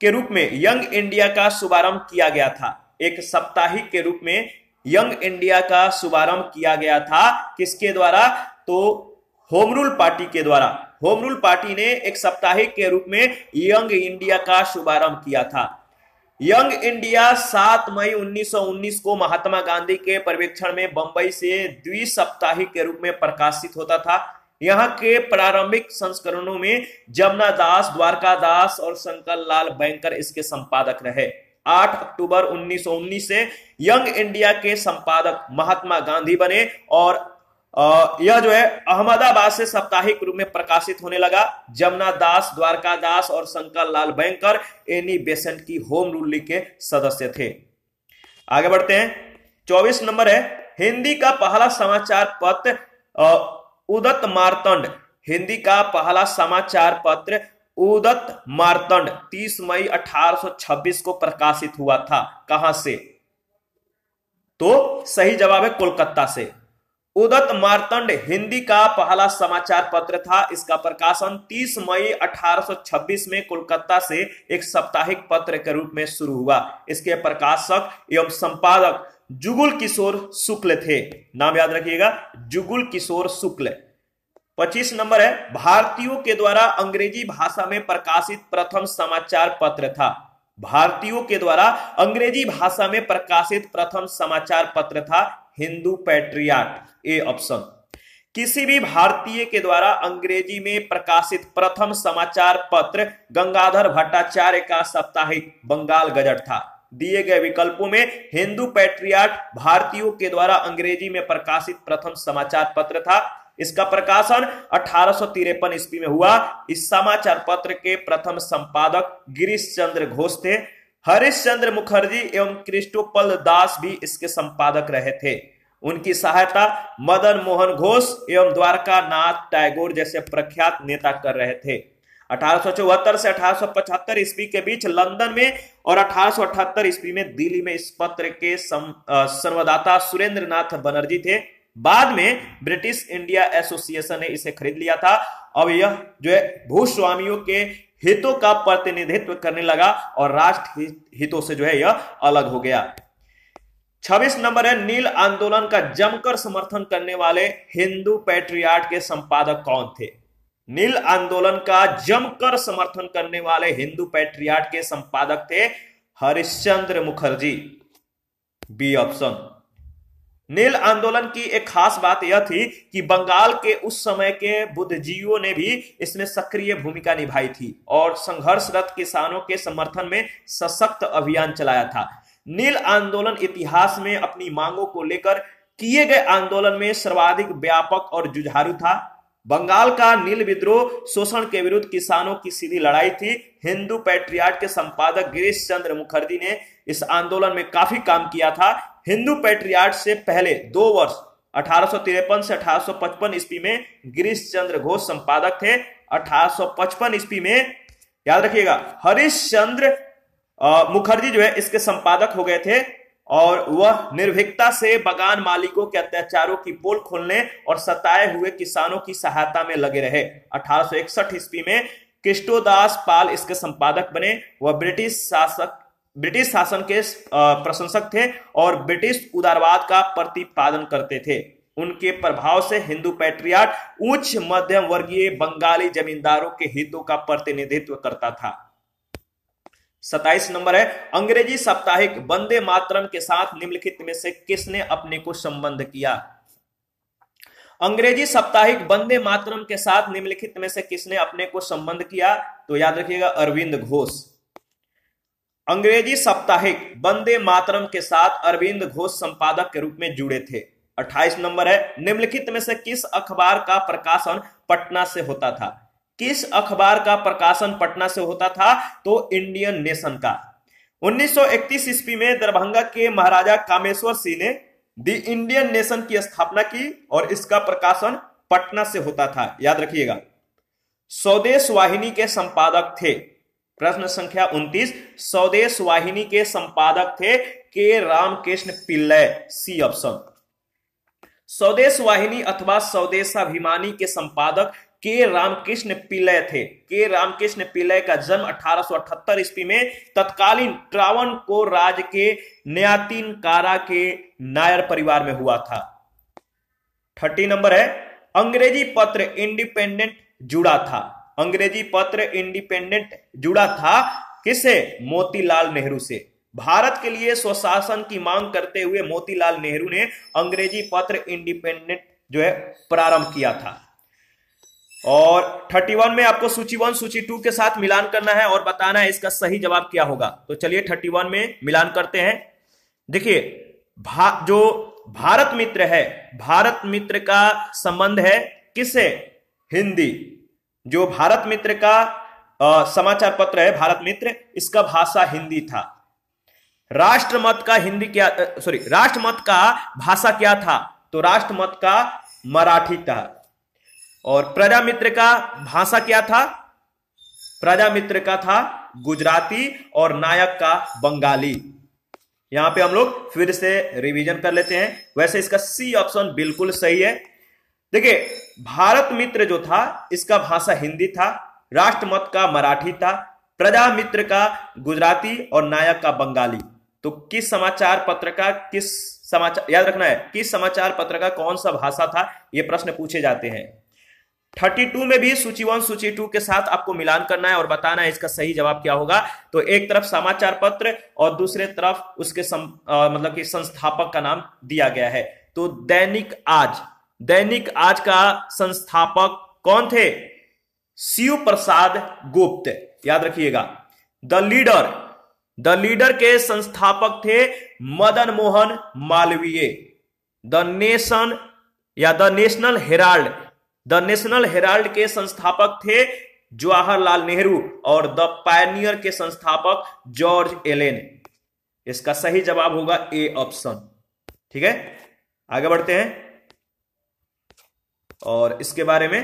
के रूप में यंग इंडिया का शुभारंभ किया गया था। एक साप्ताहिक के रूप में यंग इंडिया का शुभारंभ किया गया था, किसके द्वारा? तो होम रूल पार्टी के द्वारा। होम रूल पार्टी ने एक साप्ताहिक के रूप में यंग इंडिया का शुभारंभ किया था। यंग इंडिया 7 मई 1919 को महात्मा गांधी के पर्यवेक्षण में बंबई से द्विसाप्ताहिक के रूप में प्रकाशित होता था। यहाँ के प्रारंभिक संस्करणों में जमुना दास, द्वारका दास और शंकर लाल बैंकर इसके संपादक रहे। 8 अक्टूबर 1919 से यंग इंडिया के संपादक महात्मा गांधी बने और यह अहमदाबाद से साप्ताहिक रूप में प्रकाशित होने लगा। जमुना दास, द्वारका दास और Shankar Lal banker Annie Besant की होम रूल लीग के सदस्य थे। आगे बढ़ते हैं। 24 नंबर है, हिंदी का पहला समाचार पत्र उदत मार्तंड। हिंदी का पहला समाचार पत्र उदत मार्तंड 30 मई 1826 को प्रकाशित हुआ था। कहां से? तो सही जवाब है कोलकाता से। उदत मार्तंड हिंदी का पहला समाचार पत्र था। इसका प्रकाशन 30 मई 1826 में कोलकाता से एक साप्ताहिक पत्र के रूप में शुरू हुआ। इसके प्रकाशक एवं संपादक जुगुल किशोर शुक्ल थे। नाम याद रखिएगा, जुगुल किशोर शुक्ल। 25 नंबर है, भारतीयों के द्वारा अंग्रेजी भाषा में प्रकाशित प्रथम समाचार पत्र था। भारतीयों के द्वारा अंग्रेजी भाषा में प्रकाशित प्रथम समाचार पत्र था हिंदू पैट्रियट, ए ऑप्शन। किसी भी भारतीय के द्वारा अंग्रेजी में प्रकाशित प्रथम समाचार पत्र गंगाधर भट्टाचार्य का साप्ताहिक बंगाल गजट था। दिए गए विकल्पों में हिंदू पैट्रियट भारतीयों के द्वारा अंग्रेजी में प्रकाशित प्रथम समाचार पत्र था। इसका प्रकाशन 1853 ईस्वी में हुआ। इस समाचार पत्र के प्रथम संपादक गिरीश चंद्र घोष थे। हरिश्चंद्र मुखर्जी एवं क्रिस्टोफर दास भी इसके संपादक रहे थे। उनकी सहायता मदन मोहन घोष एवं द्वारका नाथ टैगोर जैसे प्रख्यात नेता कर रहे थे। 1874 से 1875 ईस्वी के बीच लंदन में और 1878 ईस्वी में दिल्ली में इस पत्र के संवाददाता सुरेंद्र नाथ बनर्जी थे। बाद में ब्रिटिश इंडिया एसोसिएशन ने इसे खरीद लिया था। अब यह जो है भूस्वामियों के हितों का प्रतिनिधित्व करने लगा और राष्ट्र हितों से जो है यह अलग हो गया। 26 नंबर है, नील आंदोलन का जमकर समर्थन करने वाले हिंदू पैट्रियट के संपादक कौन थे? नील आंदोलन का जमकर समर्थन करने वाले हिंदू पैट्रियट के संपादक थे हरिश्चंद्र मुखर्जी, बी ऑप्शन। नील आंदोलन की एक खास बात यह थी कि बंगाल के उस समय के बुद्धिजीवियों ने भी इसमें सक्रिय भूमिका निभाई थी और संघर्षरत किसानों के समर्थन में सशक्त अभियान चलाया था। नील आंदोलन इतिहास में अपनी मांगों को लेकर किए गए आंदोलन में सर्वाधिक व्यापक और जुझारू था। बंगाल का नील विद्रोह शोषण के विरुद्ध किसानों की सीधी लड़ाई थी। हिंदू पैट्रियट के संपादक गिरीश चंद्र मुखर्जी ने इस आंदोलन में काफी काम किया था। हिंदू पैट्रियट से पहले 2 वर्ष 1853 से 1855 ईस्वी में गिरीश चंद्र घोष संपादक थे। 1855 ईस्वी में याद रखिएगा हरिश्चंद्र मुखर्जी जो है इसके संपादक हो गए थे और वह निर्भीकता से बागान मालिकों के अत्याचारों की पोल खोलने और सताए हुए किसानों की सहायता में लगे रहे। 1861 ईस्वी में कृष्णोदास पाल इसके संपादक बने। वह ब्रिटिश शासन के प्रशंसक थे और ब्रिटिश उदारवाद का प्रतिपादन करते थे। उनके प्रभाव से हिंदू पैट्रियट उच्च मध्यम वर्गीय बंगाली जमींदारों के हितों का प्रतिनिधित्व करता था। 27 नंबर है, अंग्रेजी साप्ताहिक वंदे मातरम के साथ निम्नलिखित में से किसने अपने को संबंध किया? अंग्रेजी साप्ताहिक वंदे मातरम के साथ निम्नलिखित में से किसने अपने को संबंध किया? तो याद रखिएगा अरविंद घोष। अंग्रेजी साप्ताहिक वंदे मातरम के साथ अरविंद घोष संपादक के रूप में जुड़े थे। 28 नंबर है, निम्नलिखित में से किस अखबार का प्रकाशन पटना से होता था? किस अखबार का प्रकाशन पटना से होता था? तो इंडियन नेशन का। 1931 ईस्वी में दरभंगा के महाराजा कामेश्वर सिंह ने द इंडियन नेशन की स्थापना की और इसका प्रकाशन पटना से होता था। याद रखिएगा। स्वदेश वाहिनी के संपादक थे, प्रश्न संख्या 29, स्वदेश वाहिनी के संपादक थे के रामकृष्ण पिल्लै, सी ऑप्शन। स्वदेश वाहिनी अथवा स्वदेशाभिमानी के संपादक के रामकृष्ण पिल्लै थे। के रामकृष्ण पिल्लै का जन्म 1878 ईस्वी में तत्कालीन ट्रावणकोर राज्य के न्यातिनकारा के नायर परिवार में हुआ था। 30 नंबर है, अंग्रेजी पत्र इंडिपेंडेंट जुड़ा था। अंग्रेजी पत्र इंडिपेंडेंट जुड़ा था किससे? मोतीलाल नेहरू से। भारत के लिए स्वशासन की मांग करते हुए मोतीलाल नेहरू ने अंग्रेजी पत्र इंडिपेंडेंट जो है प्रारंभ किया था। और 31 में आपको सूची 1 सूची 2 के साथ मिलान करना है और बताना है इसका सही जवाब क्या होगा। तो चलिए 31 में मिलान करते हैं। देखिए जो भारत मित्र है, भारत मित्र का संबंध है किससे? हिंदी। जो भारत मित्र का समाचार पत्र है भारत मित्र, इसका भाषा हिंदी था। राष्ट्रमत का हिंदी क्या, राष्ट्रमत का भाषा क्या था? तो राष्ट्रमत का मराठी था। और प्रजामित्र का भाषा क्या था? प्रजामित्र का था गुजराती और नायक का बंगाली। यहां पे हम लोग फिर से रिवीजन कर लेते हैं। वैसे इसका सी ऑप्शन बिल्कुल सही है। देखिए, भारत मित्र जो था इसका भाषा हिंदी था, राष्ट्रमत का मराठी था, प्रजा मित्र का गुजराती और नायक का बंगाली। तो किस समाचार पत्र का किस समाचार, याद रखना है, किस समाचार पत्र का कौन सा भाषा था, ये प्रश्न पूछे जाते हैं। 32 में भी सूची 1 सूची 2 के साथ आपको मिलान करना है और बताना है इसका सही जवाब क्या होगा। तो एक तरफ समाचार पत्र और दूसरे तरफ उसके मतलब कि संस्थापक का नाम दिया गया है। तो दैनिक आज का संस्थापक कौन थे? शिव प्रसाद गुप्त, याद रखिएगा। द लीडर के संस्थापक थे Madan Mohan Malviya. The national Herald के संस्थापक थे जवाहरलाल नेहरू और द पायनियर के संस्थापक जॉर्ज एलेन। इसका सही जवाब होगा ए ऑप्शन। ठीक है, आगे बढ़ते हैं और इसके बारे में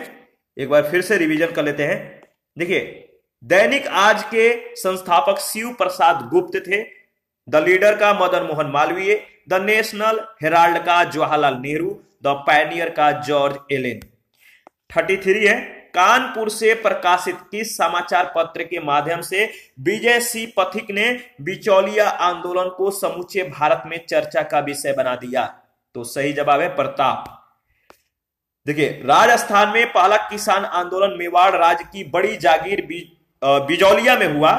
एक बार फिर से रिवीजन कर लेते हैं। देखिए, दैनिक आज के संस्थापक शिव प्रसाद गुप्त थे, द लीडर का Madan Mohan Malviya, the national Herald का जवाहरलाल नेहरू, द पायनियर का जॉर्ज एलेन। 33 है, कानपुर से प्रकाशित किस समाचार पत्र के माध्यम से विजय सिंह पथिक ने बिचौलिया आंदोलन को समूचे भारत में चर्चा का विषय बना दिया? तो सही जवाब है प्रताप। देखिए, राजस्थान में पहला किसान आंदोलन मेवाड़ राज्य की बड़ी जागीर बिजौलिया में हुआ।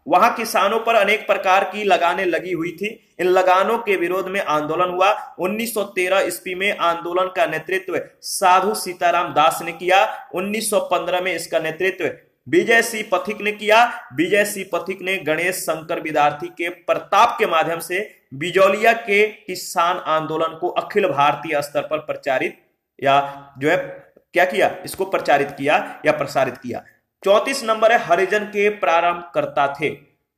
वहां किसानों पर अनेक प्रकार की लगानें लगी हुई थी। इन लगानों के विरोध में आंदोलन हुआ। 1913 ईस्वी में आंदोलन का नेतृत्व साधु सीताराम दास ने किया। 1915 में इसका नेतृत्व विजय सिंह पथिक ने किया। विजय सिंह पथिक ने गणेश शंकर विद्यार्थी के प्रताप के माध्यम से बिजौलिया के किसान आंदोलन को अखिल भारतीय स्तर पर प्रचारित या जो है क्या किया, इसको प्रचारित किया या प्रसारित किया। 34 नंबर है, हरिजन के प्रारंभकर्ता थे।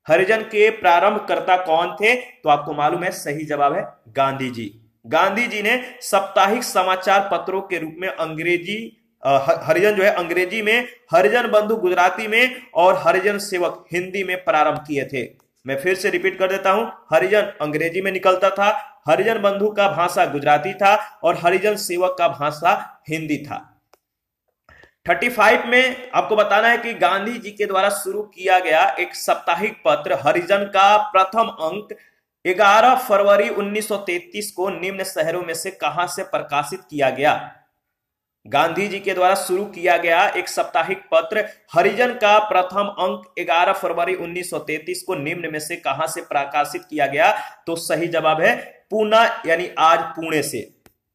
हरिजन के प्रारंभकर्ता कौन थे? तो आपको मालूम है, सही जवाब है गांधी जी। गांधी जी ने साप्ताहिक समाचार पत्रों के रूप में अंग्रेजी हरिजन जो है अंग्रेजी में, हरिजन बंधु गुजराती में और हरिजन सेवक हिंदी में प्रारंभ किए थे। मैं फिर से रिपीट कर देता हूं, हरिजन अंग्रेजी में निकलता था, हरिजन बंधु का भाषा गुजराती था और हरिजन सेवक का भाषा हिंदी था। 35 में आपको बताना है कि गांधी जी के द्वारा शुरू किया गया एक साप्ताहिक पत्र हरिजन का प्रथम अंक 11 फरवरी 1933 को निम्न शहरों में से कहां से प्रकाशित किया गया? गांधी जी के द्वारा शुरू किया गया एक साप्ताहिक पत्र हरिजन का प्रथम अंक 11 फरवरी 1933 को निम्न में से कहां से प्रकाशित किया गया? तो सही जवाब है पूना, यानी आज पुणे से।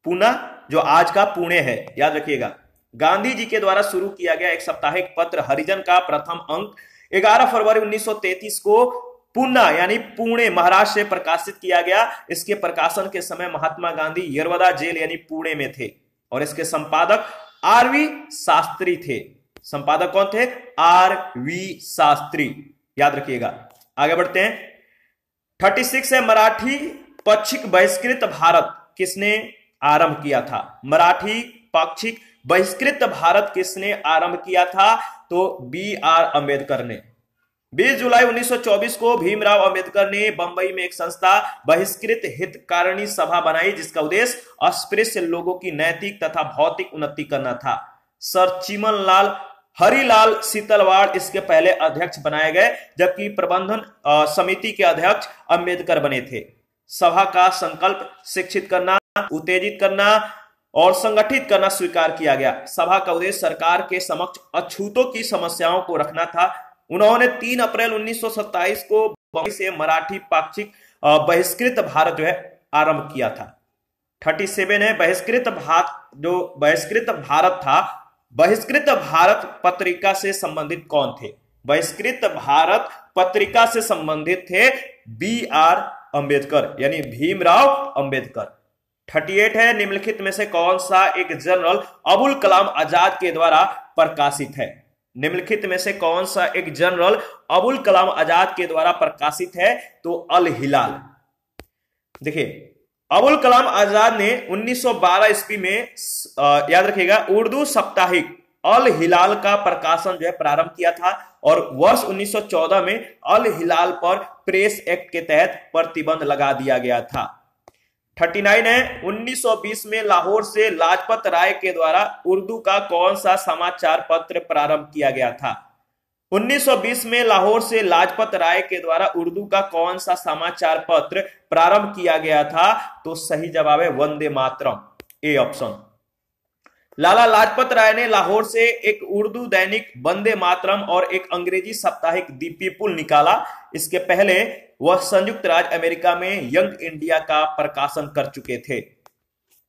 पूना जो आज का पुणे है, याद रखिएगा। गांधी जी के द्वारा शुरू किया गया एक साप्ताहिक पत्र हरिजन का प्रथम अंक 11 फरवरी 1933 को पूना यानी पुणे महाराष्ट्र से प्रकाशित किया गया। इसके प्रकाशन के समय महात्मा गांधी यरवदा जेल यानी पुणे में थे और इसके संपादक आरवी शास्त्री थे। संपादक कौन थे? आरवी शास्त्री, याद रखिएगा। आगे बढ़ते हैं। 36 है, मराठी पाक्षिक बहिष्कृत भारत किसने आरंभ किया था? मराठी पाक्षिक बहिष्कृत भारत किसने आरंभ किया था? तो बी आर अंबेडकर ने। 20 जुलाई 1924 को भीमराव अंबेडकर ने बंबई में एक संस्था बहिष्कृत हितकारिणी सभा बनाई जिसका उद्देश्य अस्पृश्य लोगों की नैतिक तथा भौतिक उन्नति करना था। सर चिमनलाल हरिलाल सीतलवाड़ इसके पहले अध्यक्ष बनाए गए, जबकि प्रबंधन समिति के अध्यक्ष अंबेडकर बने थे। सभा का संकल्प शिक्षित करना, उत्तेजित करना और संगठित करना स्वीकार किया गया। सभा का उद्देश्य सरकार के समक्ष अछूतों की समस्याओं को रखना था। उन्होंने 3 अप्रैल 1927 को बंबई से मराठी पाक्षिक बहिष्कृत भारत जो है आरंभ किया था। 37 है, बहिष्कृत भारत था, बहिष्कृत भारत पत्रिका से संबंधित कौन थे? बहिष्कृत भारत पत्रिका से संबंधित थे बी आर अंबेडकर यानी भीमराव अंबेडकर। 38 है, निम्नलिखित में से कौन सा एक जर्नल अबुल कलाम आजाद के द्वारा प्रकाशित है? निम्नलिखित में से कौन सा एक जर्नल अबुल कलाम आजाद के द्वारा प्रकाशित है? तो अल हिलाल। देखिए, अबुल कलाम आजाद ने 1912 ईस्वी में याद रखिएगा उर्दू साप्ताहिक अल हिलाल का प्रकाशन जो है प्रारंभ किया था और वर्ष 1914 में अल हिलाल पर प्रेस एक्ट के तहत प्रतिबंध लगा दिया गया था। 39 है 1920 में लाहौर से लाजपत राय के द्वारा उर्दू का कौन सा समाचार पत्र प्रारंभ किया गया था? 1920 में लाहौर से लाजपत राय के द्वारा उर्दू का कौन सा समाचार पत्र प्रारंभ किया गया था? तो सही जवाब है वंदे मातरम, ए ऑप्शन। लाला लाजपत राय ने लाहौर से एक उर्दू दैनिक वंदे मातरम और एक अंग्रेजी साप्ताहिक दी पीपुल निकाला। इसके पहले वह संयुक्त राज्य अमेरिका में यंग इंडिया का प्रकाशन कर चुके थे।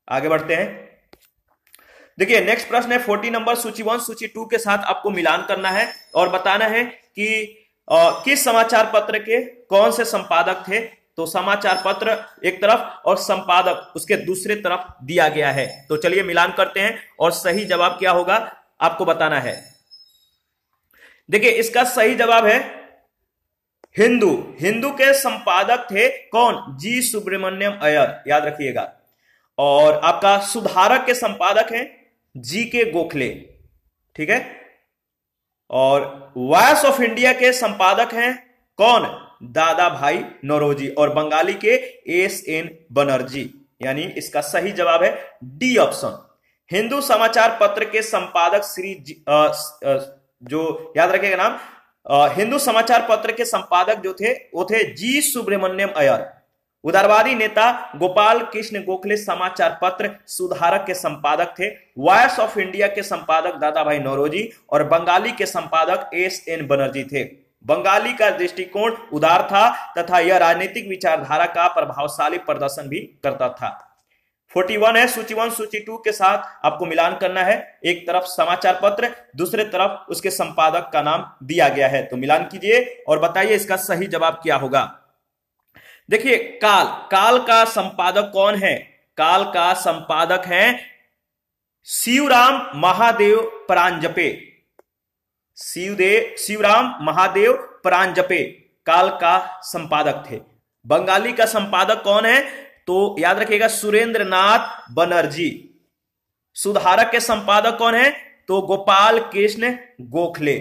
आगे बढ़ते हैं। देखिए नेक्स्ट प्रश्न है 40 नंबर, सूची 1 सूची 2 के साथ आपको मिलान करना है और बताना है कि किस समाचार पत्र के कौन से संपादक थे। तो समाचार पत्र एक तरफ और संपादक उसके दूसरे तरफ दिया गया है। तो चलिए मिलान करते हैं और सही जवाब क्या होगा आपको बताना है। देखिए इसका सही जवाब है हिंदू। हिंदू के संपादक थे कौन? जी सुब्रमण्यम अय्यर, याद रखिएगा। और आपका सुधारक के संपादक हैं जी के गोखले, ठीक है। और वॉइस ऑफ इंडिया के संपादक हैं कौन? दादा भाई नौरोजी। और बंगाली के एस.एन. बनर्जी, यानी इसका सही जवाब है डी ऑप्शन। हिंदू समाचार पत्र के संपादक श्री जो याद रखेगा नाम, हिंदू समाचार पत्र के संपादक जो थे वो थे जी सुब्रमण्यम अय्यर। उदारवादी नेता गोपाल कृष्ण गोखले समाचार पत्र सुधारक के संपादक थे। वॉइस ऑफ इंडिया के संपादक दादा भाई नौरोजी और बंगाली के संपादक एस.एन. बनर्जी थे। बंगाली का दृष्टिकोण उदार था तथा यह राजनीतिक विचारधारा का प्रभावशाली प्रदर्शन भी करता था। 41 है सूची 1 सूची 2 के साथ आपको मिलान करना है। एक तरफ समाचार पत्र, दूसरे तरफ उसके संपादक का नाम दिया गया है। तो मिलान कीजिए और बताइए इसका सही जवाब क्या होगा। देखिए काल का संपादक कौन है? काल का संपादक है शिवराम महादेव परांजपे। शिवराम महादेव परांजपे काल का संपादक थे। बंगाली का संपादक कौन है? तो याद रखिएगा सुरेंद्र नाथ बनर्जी। सुधारक के संपादक कौन है? तो गोपाल कृष्ण गोखले।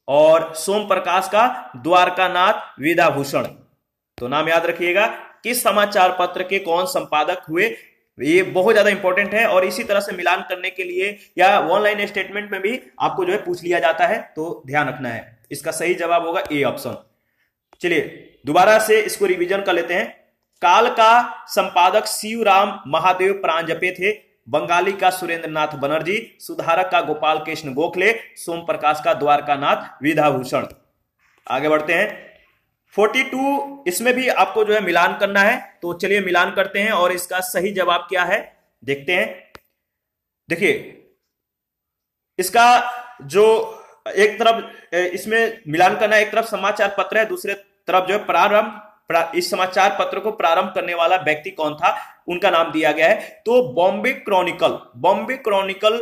और सोम प्रकाश का द्वारकानाथ विद्याभूषण। तो नाम याद रखिएगा किस समाचार पत्र के कौन संपादक हुए, ये बहुत ज्यादा इंपॉर्टेंट है। और इसी तरह से मिलान करने के लिए या ऑनलाइन स्टेटमेंट में भी आपको जो है पूछ लिया जाता है, तो ध्यान रखना है। इसका सही जवाब होगा ए ऑप्शन। चलिए दोबारा से इसको रिवीजन कर लेते हैं। काल का संपादक शिवराम महादेव परांजपे थे। बंगाली का सुरेंद्र नाथ बनर्जी। सुधारक का गोपाल कृष्ण गोखले। सोम प्रकाश का द्वारकानाथ विद्याभूषण। आगे बढ़ते हैं 42, इसमें भी आपको जो है मिलान करना है। तो चलिए मिलान करते हैं और इसका सही जवाब क्या है देखते हैं। देखिए इसका जो एक तरफ इसमें मिलान करना है, एक तरफ समाचार पत्र है, दूसरे तरफ जो है इस समाचार पत्र को प्रारंभ करने वाला व्यक्ति कौन था, उनका नाम दिया गया है। तो बॉम्बे क्रॉनिकल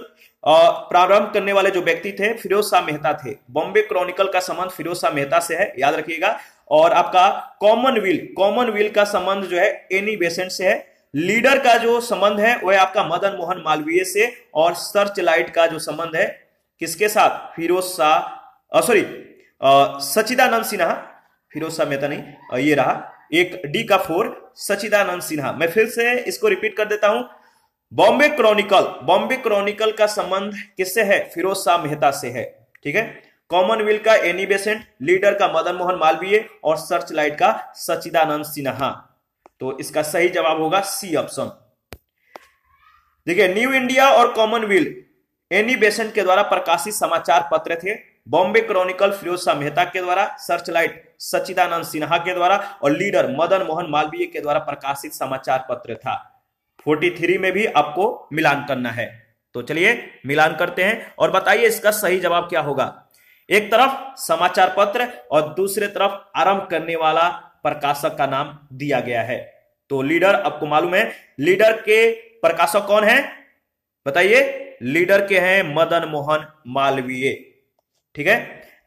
प्रारंभ करने वाले जो व्यक्ति थे फिरोज शाह मेहता थे। बॉम्बे क्रॉनिकल का संबंध फिरोज शाह मेहता से है, याद रखिएगा। और आपका कॉमनवेल्थ का संबंध जो है एनी बेसेंट से है। लीडर का जो संबंध है वह आपका मदन मोहन मालवीय से। और सर्चलाइट का जो संबंध है किसके साथ? फिरोज शाह सच्चिदानंद सिन्हा। फिरोज शाह मेहता नहीं, ये रहा एक डी का 4 सच्चिदानंद सिन्हा। मैं फिर से इसको रिपीट कर देता हूं। बॉम्बे क्रॉनिकल का संबंध किससे है? फिरोज शाह मेहता से है, ठीक है। कॉमनवेल्थ का एनी बेसेंट, लीडर का मदन मोहन मालवीय और सर्चलाइट का सच्चिदानंद सिन्हा। तो इसका सही जवाब होगा सी ऑप्शन। देखिए न्यू इंडिया और कॉमनवेल्थ एनी बेसेंट के द्वारा प्रकाशित समाचार पत्र थे। बॉम्बे क्रॉनिकल फिरोज शाह मेहता के द्वारा, सर्चलाइट सच्चिदानंद सिन्हा के द्वारा और लीडर मदन मोहन मालवीय के द्वारा प्रकाशित समाचार पत्र था। 43 में भी आपको मिलान करना है। तो चलिए मिलान करते हैं और बताइए इसका सही जवाब क्या होगा। एक तरफ समाचार पत्र और दूसरे तरफ आरंभ करने वाला प्रकाशक का नाम दिया गया है। तो लीडर आपको मालूम है, लीडर के प्रकाशक कौन है बताइए? लीडर के हैं मदन मोहन मालवीय, ठीक है।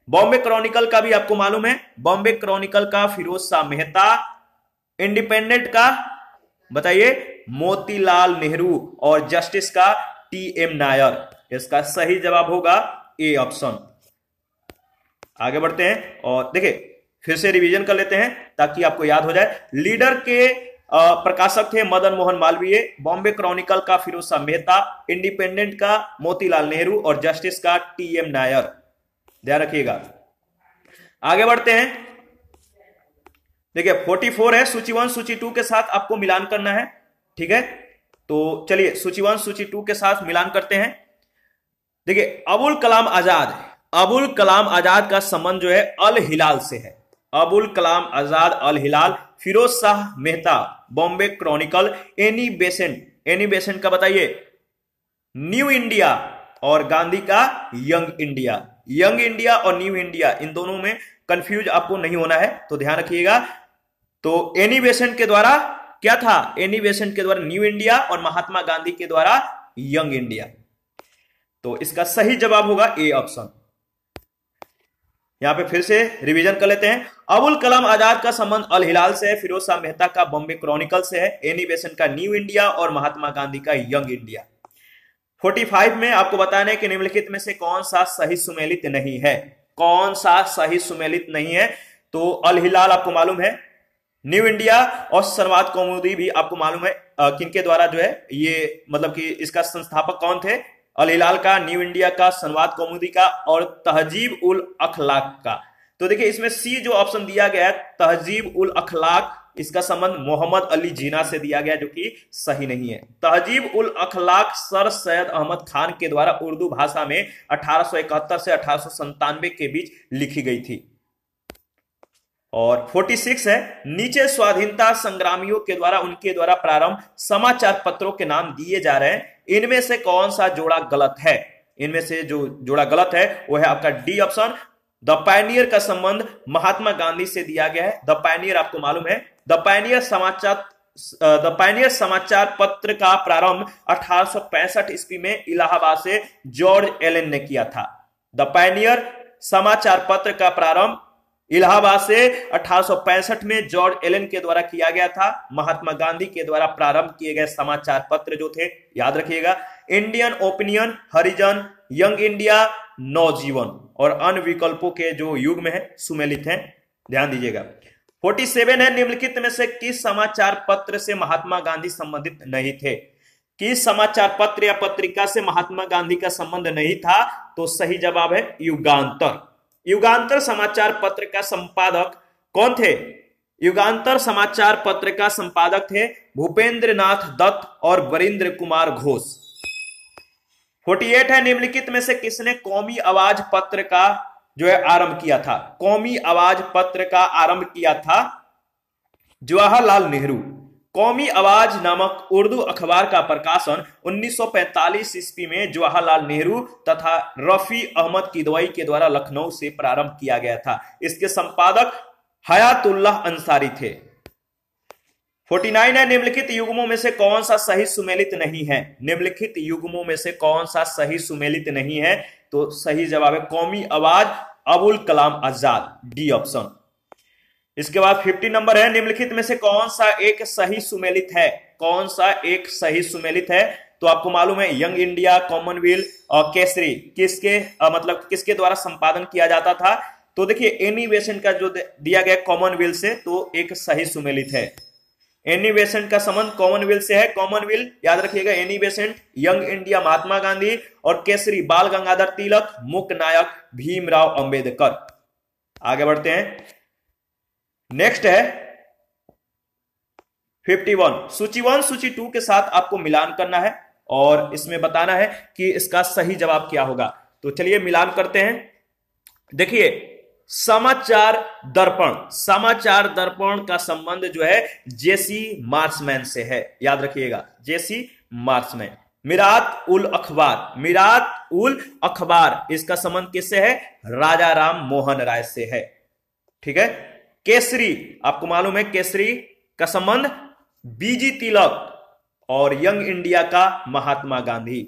बॉम्बे क्रॉनिकल का भी आपको मालूम है, बॉम्बे क्रॉनिकल का फिरोज शाह मेहता। इंडिपेंडेंट का बताइए? मोतीलाल नेहरू। और जस्टिस का टी.एम. नायर, इसका सही जवाब होगा ए ऑप्शन। आगे बढ़ते हैं और देखिए फिर से रिवीजन कर लेते हैं ताकि आपको याद हो जाए। लीडर के प्रकाशक थे मदन मोहन मालवीय, बॉम्बे क्रॉनिकल का फिरोज शाह मेहता, इंडिपेंडेंट का मोतीलाल नेहरू और जस्टिस का टीएम नायर। ध्यान रखिएगा। आगे बढ़ते हैं। देखिए 44 है, सूची 1 सूची 2 के साथ आपको मिलान करना है। ठीक है, तो चलिए सूची 1 सूची 2 के साथ मिलान करते हैं। देखिए अबुल कलाम आजाद, अबुल कलाम आजाद का संबंध जो है अल हिलाल से है। Abul Kalam Azad Al Hilal, Firoz Shah Mehta Bombay Chronicle, Annie Besant का बताइए न्यू इंडिया और गांधी का यंग इंडिया। यंग इंडिया और न्यू इंडिया इन दोनों में कंफ्यूज आपको नहीं होना है, तो ध्यान रखिएगा। तो एनी बेसेंट के द्वारा क्या था, एनी बेसेंट के द्वारा न्यू इंडिया और महात्मा गांधी के द्वारा यंग इंडिया। तो इसका सही जवाब होगा ए ऑप्शन। यहां पे फिर से रिवीजन कर लेते हैं। अबुल कलाम आजाद का संबंध अल हिलाल से है, फिरोज शाह मेहता का बॉम्बे क्रॉनिकल से है, एनी बेसेंट का न्यू इंडिया और महात्मा गांधी का यंग इंडिया। 45 में आपको बताना है कि निम्नलिखित में से कौन सा सही सुमेलित नहीं है। कौन सा सही सुमेलित नहीं है? तो अल हिलाल आपको मालूम है, न्यू इंडिया और संवाद कौमुदी भी आपको मालूम है किनके द्वारा जो है ये, मतलब कि इसका संस्थापक कौन थे? अल हिलाल का, न्यू इंडिया का, संवाद कौमुदी का और तहजीब उल अखलाक का। तो देखिए इसमें सी जो ऑप्शन दिया गया है तहजीब उल अखलाक, इसका संबंध मोहम्मद अली जिना से दिया गया, जो कि सही नहीं है। तहजीब उल अखलाक सर सैयद अहमद खान के द्वारा उर्दू भाषा में 1871 से 1897 के बीच लिखी गई थी। और 46 है, नीचे स्वाधीनता संग्रामियों के द्वारा उनके द्वारा प्रारंभ समाचार पत्रों के नाम दिए जा रहे हैं, इनमें से कौन सा जोड़ा गलत है? इनमें से जो जोड़ा गलत है वो है आपका डी ऑप्शन। द पायनियर का संबंध महात्मा गांधी से दिया गया है। द पायनियर आपको मालूम है, द पायनियर समाचार पत्र का प्रारंभ 1865 ईस्वी में इलाहाबाद से जॉर्ज एलन ने किया था। द पायनियर समाचार पत्र का प्रारंभ इलाहाबाद से 1865 में जॉर्ज एलन के द्वारा किया गया था। महात्मा गांधी के द्वारा प्रारंभ किए गए समाचार पत्र जो थे, याद रखिएगा, इंडियन ओपिनियन, हरिजन, यंग इंडिया, नवजीवन और अन्य विकल्पों के जो युग में है सुमेलित हैं, ध्यान दीजिएगा। 47 है, निम्नलिखित में से किस समाचार पत्र से महात्मा गांधी संबंधित नहीं थे? किस समाचार पत्र या पत्रिका से महात्मा गांधी का संबंध नहीं था? तो सही जवाब है युगांतर। युगांतर समाचार पत्र का संपादक कौन थे? युगांतर समाचार पत्र का संपादक थे भूपेंद्र नाथ दत्त और वरिंद्र कुमार घोष। 48 है, निम्नलिखित में से किसने कौमी आवाज पत्र का जो है आरंभ किया था? कौमी आवाज पत्र का आरंभ किया था जवाहरलाल नेहरू। कौमी आवाज नामक उर्दू अखबार का प्रकाशन 1945 ईस्वी में जवाहरलाल नेहरू तथा रफी अहमद किदवई के द्वारा लखनऊ से प्रारंभ किया गया था। इसके संपादक हयातुल्लाह अंसारी थे। 49 है, निम्नलिखित युग्मों में से कौन सा सही सुमेलित नहीं है? निम्नलिखित युग्मों में से कौन सा सही सुमेलित नहीं है? तो सही जवाब है कौमी आवाज अबुल कलाम आजाद, डी ऑप्शन। इसके बाद 50 नंबर है, निम्नलिखित में से कौन सा एक सही सुमेलित है? कौन सा एक सही सुमेलित है? तो आपको मालूम है यंग इंडिया, कॉमनवेल्थ और केसरी किसके मतलब किसके द्वारा संपादन किया जाता था? तो देखिए एनी बेसेंट का जो दिया गया कॉमनवेल्थ से, तो एक सही सुमेलित है। एनी बेसेंट का संबंध कॉमनवेल्थ से है। कॉमनवेल्थ याद रखिएगा, Annie Besant, young India Mahatma Gandhi और केसरी बाल गंगाधर तिलक, मुख्य नायक भीमराव अंबेडकर। आगे बढ़ते हैं, नेक्स्ट है 51। सूची 1 सूची 2 के साथ आपको मिलान करना है और इसमें बताना है कि इसका सही जवाब क्या होगा। तो चलिए मिलान करते हैं। देखिए समाचार दर्पण का संबंध जो है जेसी मार्समैन से है, याद रखिएगा, जेसी मार्समैन। मिरात उल अखबार इसका संबंध किससे है? राजा राम मोहन राय से है। ठीक है। केसरी आपको मालूम है, केसरी का संबंध बीजी तिलक और यंग इंडिया का महात्मा गांधी।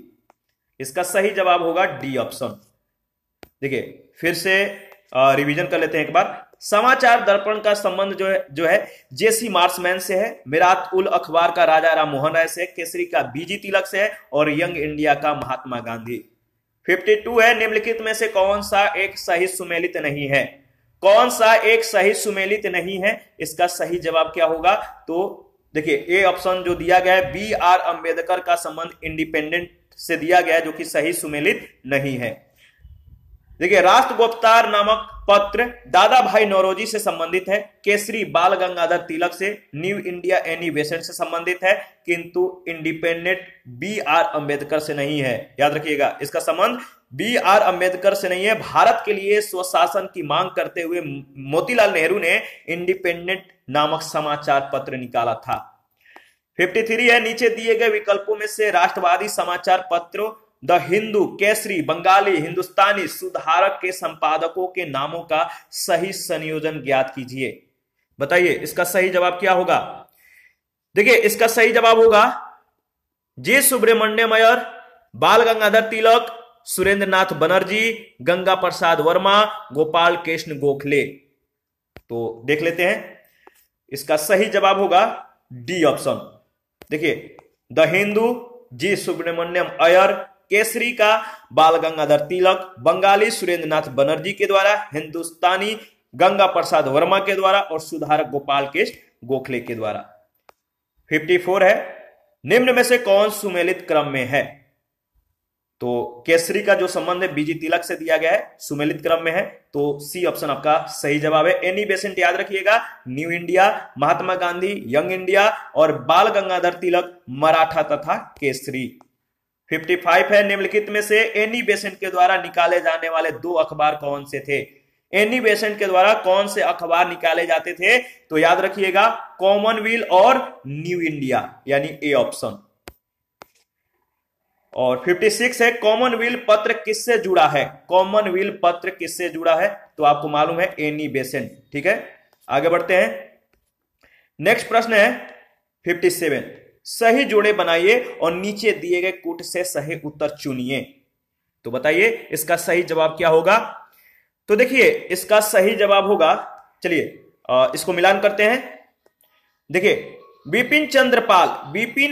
इसका सही जवाब होगा डी ऑप्शन। देखिए फिर से रिवीजन कर लेते हैं एक बार। समाचार दर्पण का संबंध जो है जेसी मार्समैन से है, मिरात उल अखबार का राजा राम मोहन राय से, केसरी का बीजी तिलक से है और यंग इंडिया का महात्मा गांधी। 52 है, निम्नलिखित में से कौन सा एक सही सुमेलित नहीं है? कौन सा एक सही सुमेलित नहीं है? इसका सही जवाब क्या होगा? तो देखिए ए ऑप्शन जो दिया गया है, बी आर अंबेडकर का संबंध इंडिपेंडेंट से दिया गया है, जो कि सही सुमेलित नहीं है। देखिए राष्ट्रगोप्तार नामक पत्र दादा भाई नौरोजी से संबंधित है, केसरी बाल गंगाधर तिलक से, न्यू इंडिया एनी बेसेंट से संबंधित है, किंतु इंडिपेंडेंट बी आर अंबेडकर से नहीं है। याद रखिएगा, इसका संबंध बी आर अंबेडकर से नहीं है। भारत के लिए स्वशासन की मांग करते हुए मोतीलाल नेहरू ने इंडिपेंडेंट नामक समाचार पत्र निकाला था। 53 है, नीचे दिए गए विकल्पों में से राष्ट्रवादी समाचार पत्रों द हिंदू, केसरी, बंगाली, हिंदुस्तानी, सुधारक के संपादकों के नामों का सही संयोजन ज्ञात कीजिए। बताइए इसका सही जवाब क्या होगा? देखिए इसका सही जवाब होगा जे सुब्रमण्यम अय्यर, बाल गंगाधर तिलक, सुरेंद्र नाथ बनर्जी, गंगा प्रसाद वर्मा, गोपाल कृष्ण गोखले। तो देख लेते हैं, इसका सही जवाब होगा डी ऑप्शन। देखिए द हिंदू जी सुब्रमण्यम अय्यर, केसरी का बाल गंगाधर तिलक, बंगाली सुरेंद्र नाथ बनर्जी के द्वारा, हिंदुस्तानी गंगा प्रसाद वर्मा के द्वारा और सुधारक गोपाल कृष्ण गोखले के द्वारा। 54 है, निम्न में से कौन सुमेलित क्रम में है? तो केसरी का जो संबंध है बीजी तिलक से दिया गया है, सुमेलित क्रम में है, तो सी ऑप्शन आपका सही जवाब है। एनी बेसेंट याद रखिएगा, new India, Mahatma Gandhi young India और बाल गंगाधर तिलक मराठा तथा केसरी। 55 है, निम्नलिखित में से एनी बेसेंट के द्वारा निकाले जाने वाले 2 अखबार कौन से थे? एनी बेसेंट के द्वारा कौन से अखबार निकाले जाते थे? तो याद रखिएगा कॉमनवेल्थ और न्यू इंडिया, यानी ए ऑप्शन। और 56 है, कॉमनवेल्थ पत्र किससे जुड़ा है? कॉमनवेल्थ पत्र किससे जुड़ा है? तो आपको मालूम है एनी बेसेंट। ठीक है, आगे बढ़ते हैं। नेक्स्ट प्रश्न है 57, सही जोड़े बनाइए और नीचे दिए गए कूट से सही उत्तर चुनिए। तो बताइए इसका सही जवाब क्या होगा? तो देखिए इसका सही जवाब होगा, चलिए इसको मिलान करते हैं। देखिए बिपिन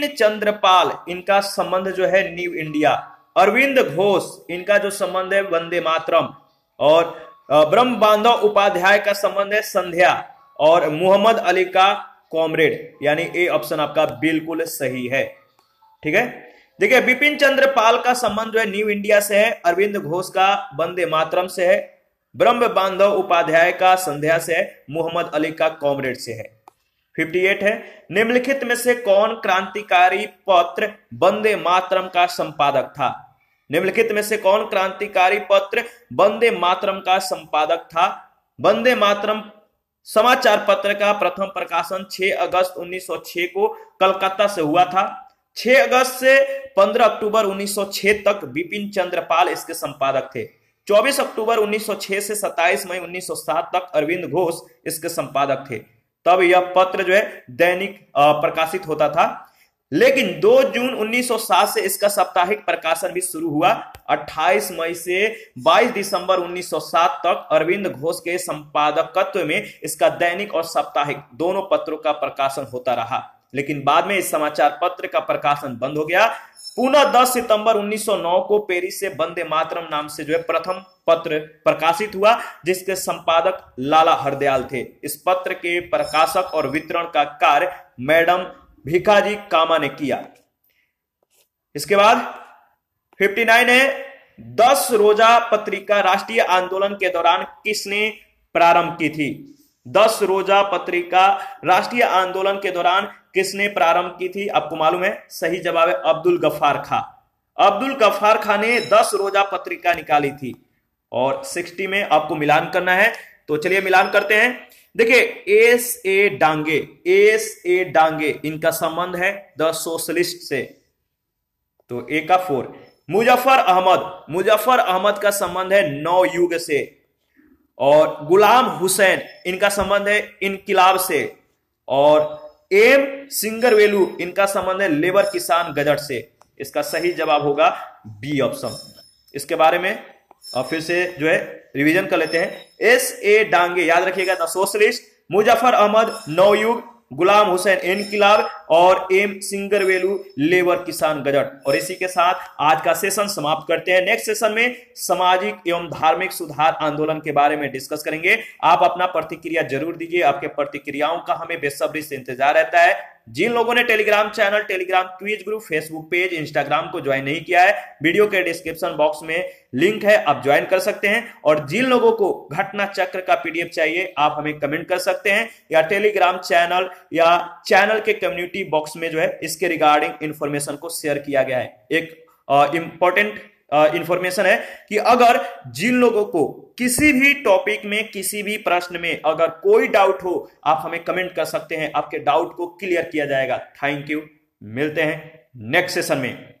चंद्रपाल इनका संबंध जो है न्यू इंडिया, अरविंद घोष इनका जो संबंध है वंदे मातरम, और ब्रह्म बांधव उपाध्याय का संबंध है संध्या, और मोहम्मद अली का कॉमरेड, यानी ए ऑप्शन आपका बिल्कुल सही है। ठीक है, देखिए बिपिन चंद्रपाल का संबंध जो है न्यू इंडिया से है, अरविंद घोष का वंदे मातरम से है, ब्रह्म बांधव उपाध्याय का संध्या से है, मोहम्मद अली का कॉमरेड से है। 58 है, निम्नलिखित में से कौन क्रांतिकारी पत्र वंदे मातरम का संपादक था? निम्नलिखित में से कौन क्रांतिकारी पत्र वंदे मातरम का संपादक था? वंदे मातरम समाचार पत्र का प्रथम प्रकाशन 6 अगस्त 1906 को कलकत्ता से हुआ था। 6 अगस्त से 15 अक्टूबर 1906 तक बिपिन चंद्रपाल इसके संपादक थे। 24 अक्टूबर 1906 से 27 मई 1907 तक अरविंद घोष इसके संपादक थे। तब यह पत्र जो है दैनिक प्रकाशित होता था, लेकिन 2 जून 1907 से इसका साप्ताहिक प्रकाशन भी शुरू हुआ। 28 मई से 22 दिसंबर 1907 तक अरविंद घोष के संपादकत्व में इसका दैनिक और साप्ताहिक दोनों पत्रों का प्रकाशन होता रहा, लेकिन बाद में इस समाचार पत्र का प्रकाशन बंद हो गया। पुनः 10 सितंबर 1909 को पेरिस से वंदे मातरम नाम से जो है प्रथम पत्र प्रकाशित हुआ, जिसके संपादक लाला हरदयाल थे। इस पत्र के प्रकाशक और वितरण का कार्य मैडम भिकाजी कामा ने किया। इसके बाद 59 है, 10 रोजा पत्रिका राष्ट्रीय आंदोलन के दौरान किसने प्रारंभ की थी? 10 रोजा पत्रिका राष्ट्रीय आंदोलन के दौरान किसने प्रारंभ की थी? आपको मालूम है, सही जवाब है अब्दुल गफ्फार खां। अब्दुल गफ्फार खां ने 10 रोजा पत्रिका निकाली थी। और 60 में आपको मिलान करना है, तो चलिए मिलान करते हैं। देखिए एस ए डांगे इनका संबंध है द सोशलिस्ट से, तो ए का 4। मुजफ्फर अहमद का संबंध है नवयुग से, और गुलाम हुसैन इनका संबंध है इनकिलाब से, और एम सिंगरवेलू इनका संबंध है लेबर किसान गजट से। इसका सही जवाब होगा बी ऑप्शन। इसके बारे में फिर से जो है रिवीजन कर लेते हैं। एस ए डांगे याद रखिएगा द सोशलिस्ट, मुजफ्फर अहमद नवयुग, गुलाम हुसैन इनकिलाब, और एम सिंगरवेलु लेबर किसान गजट। और इसी के साथ आज का सेशन समाप्त करते हैं। नेक्स्ट सेशन में सामाजिक एवं धार्मिक सुधार आंदोलन के बारे में डिस्कस करेंगे। आप अपना प्रतिक्रिया जरूर दीजिए, आपके प्रतिक्रियाओं का हमें बेसब्री से इंतजार रहता है। जिन लोगों ने Telegram channel, Telegram quiz group, Facebook page, Instagram को ज्वाइन नहीं किया है, वीडियो के डिस्क्रिप्शन बॉक्स में लिंक है, आप ज्वाइन कर सकते हैं। और जिन लोगों को घटना चक्र का पीडीएफ चाहिए, आप हमें कमेंट कर सकते हैं या टेलीग्राम चैनल या चैनल के कम्युनिटी बॉक्स में जो है इसके रिगार्डिंग इंफॉर्मेशन को शेयर किया गया है। एक इंपॉर्टेंट इंफॉर्मेशन है कि अगर जिन लोगों को किसी भी टॉपिक में, किसी भी प्रश्न में अगर कोई डाउट हो, आप हमें कमेंट कर सकते हैं, आपके डाउट को क्लियर किया जाएगा। थैंक यू, मिलते हैं नेक्स्ट सेशन में।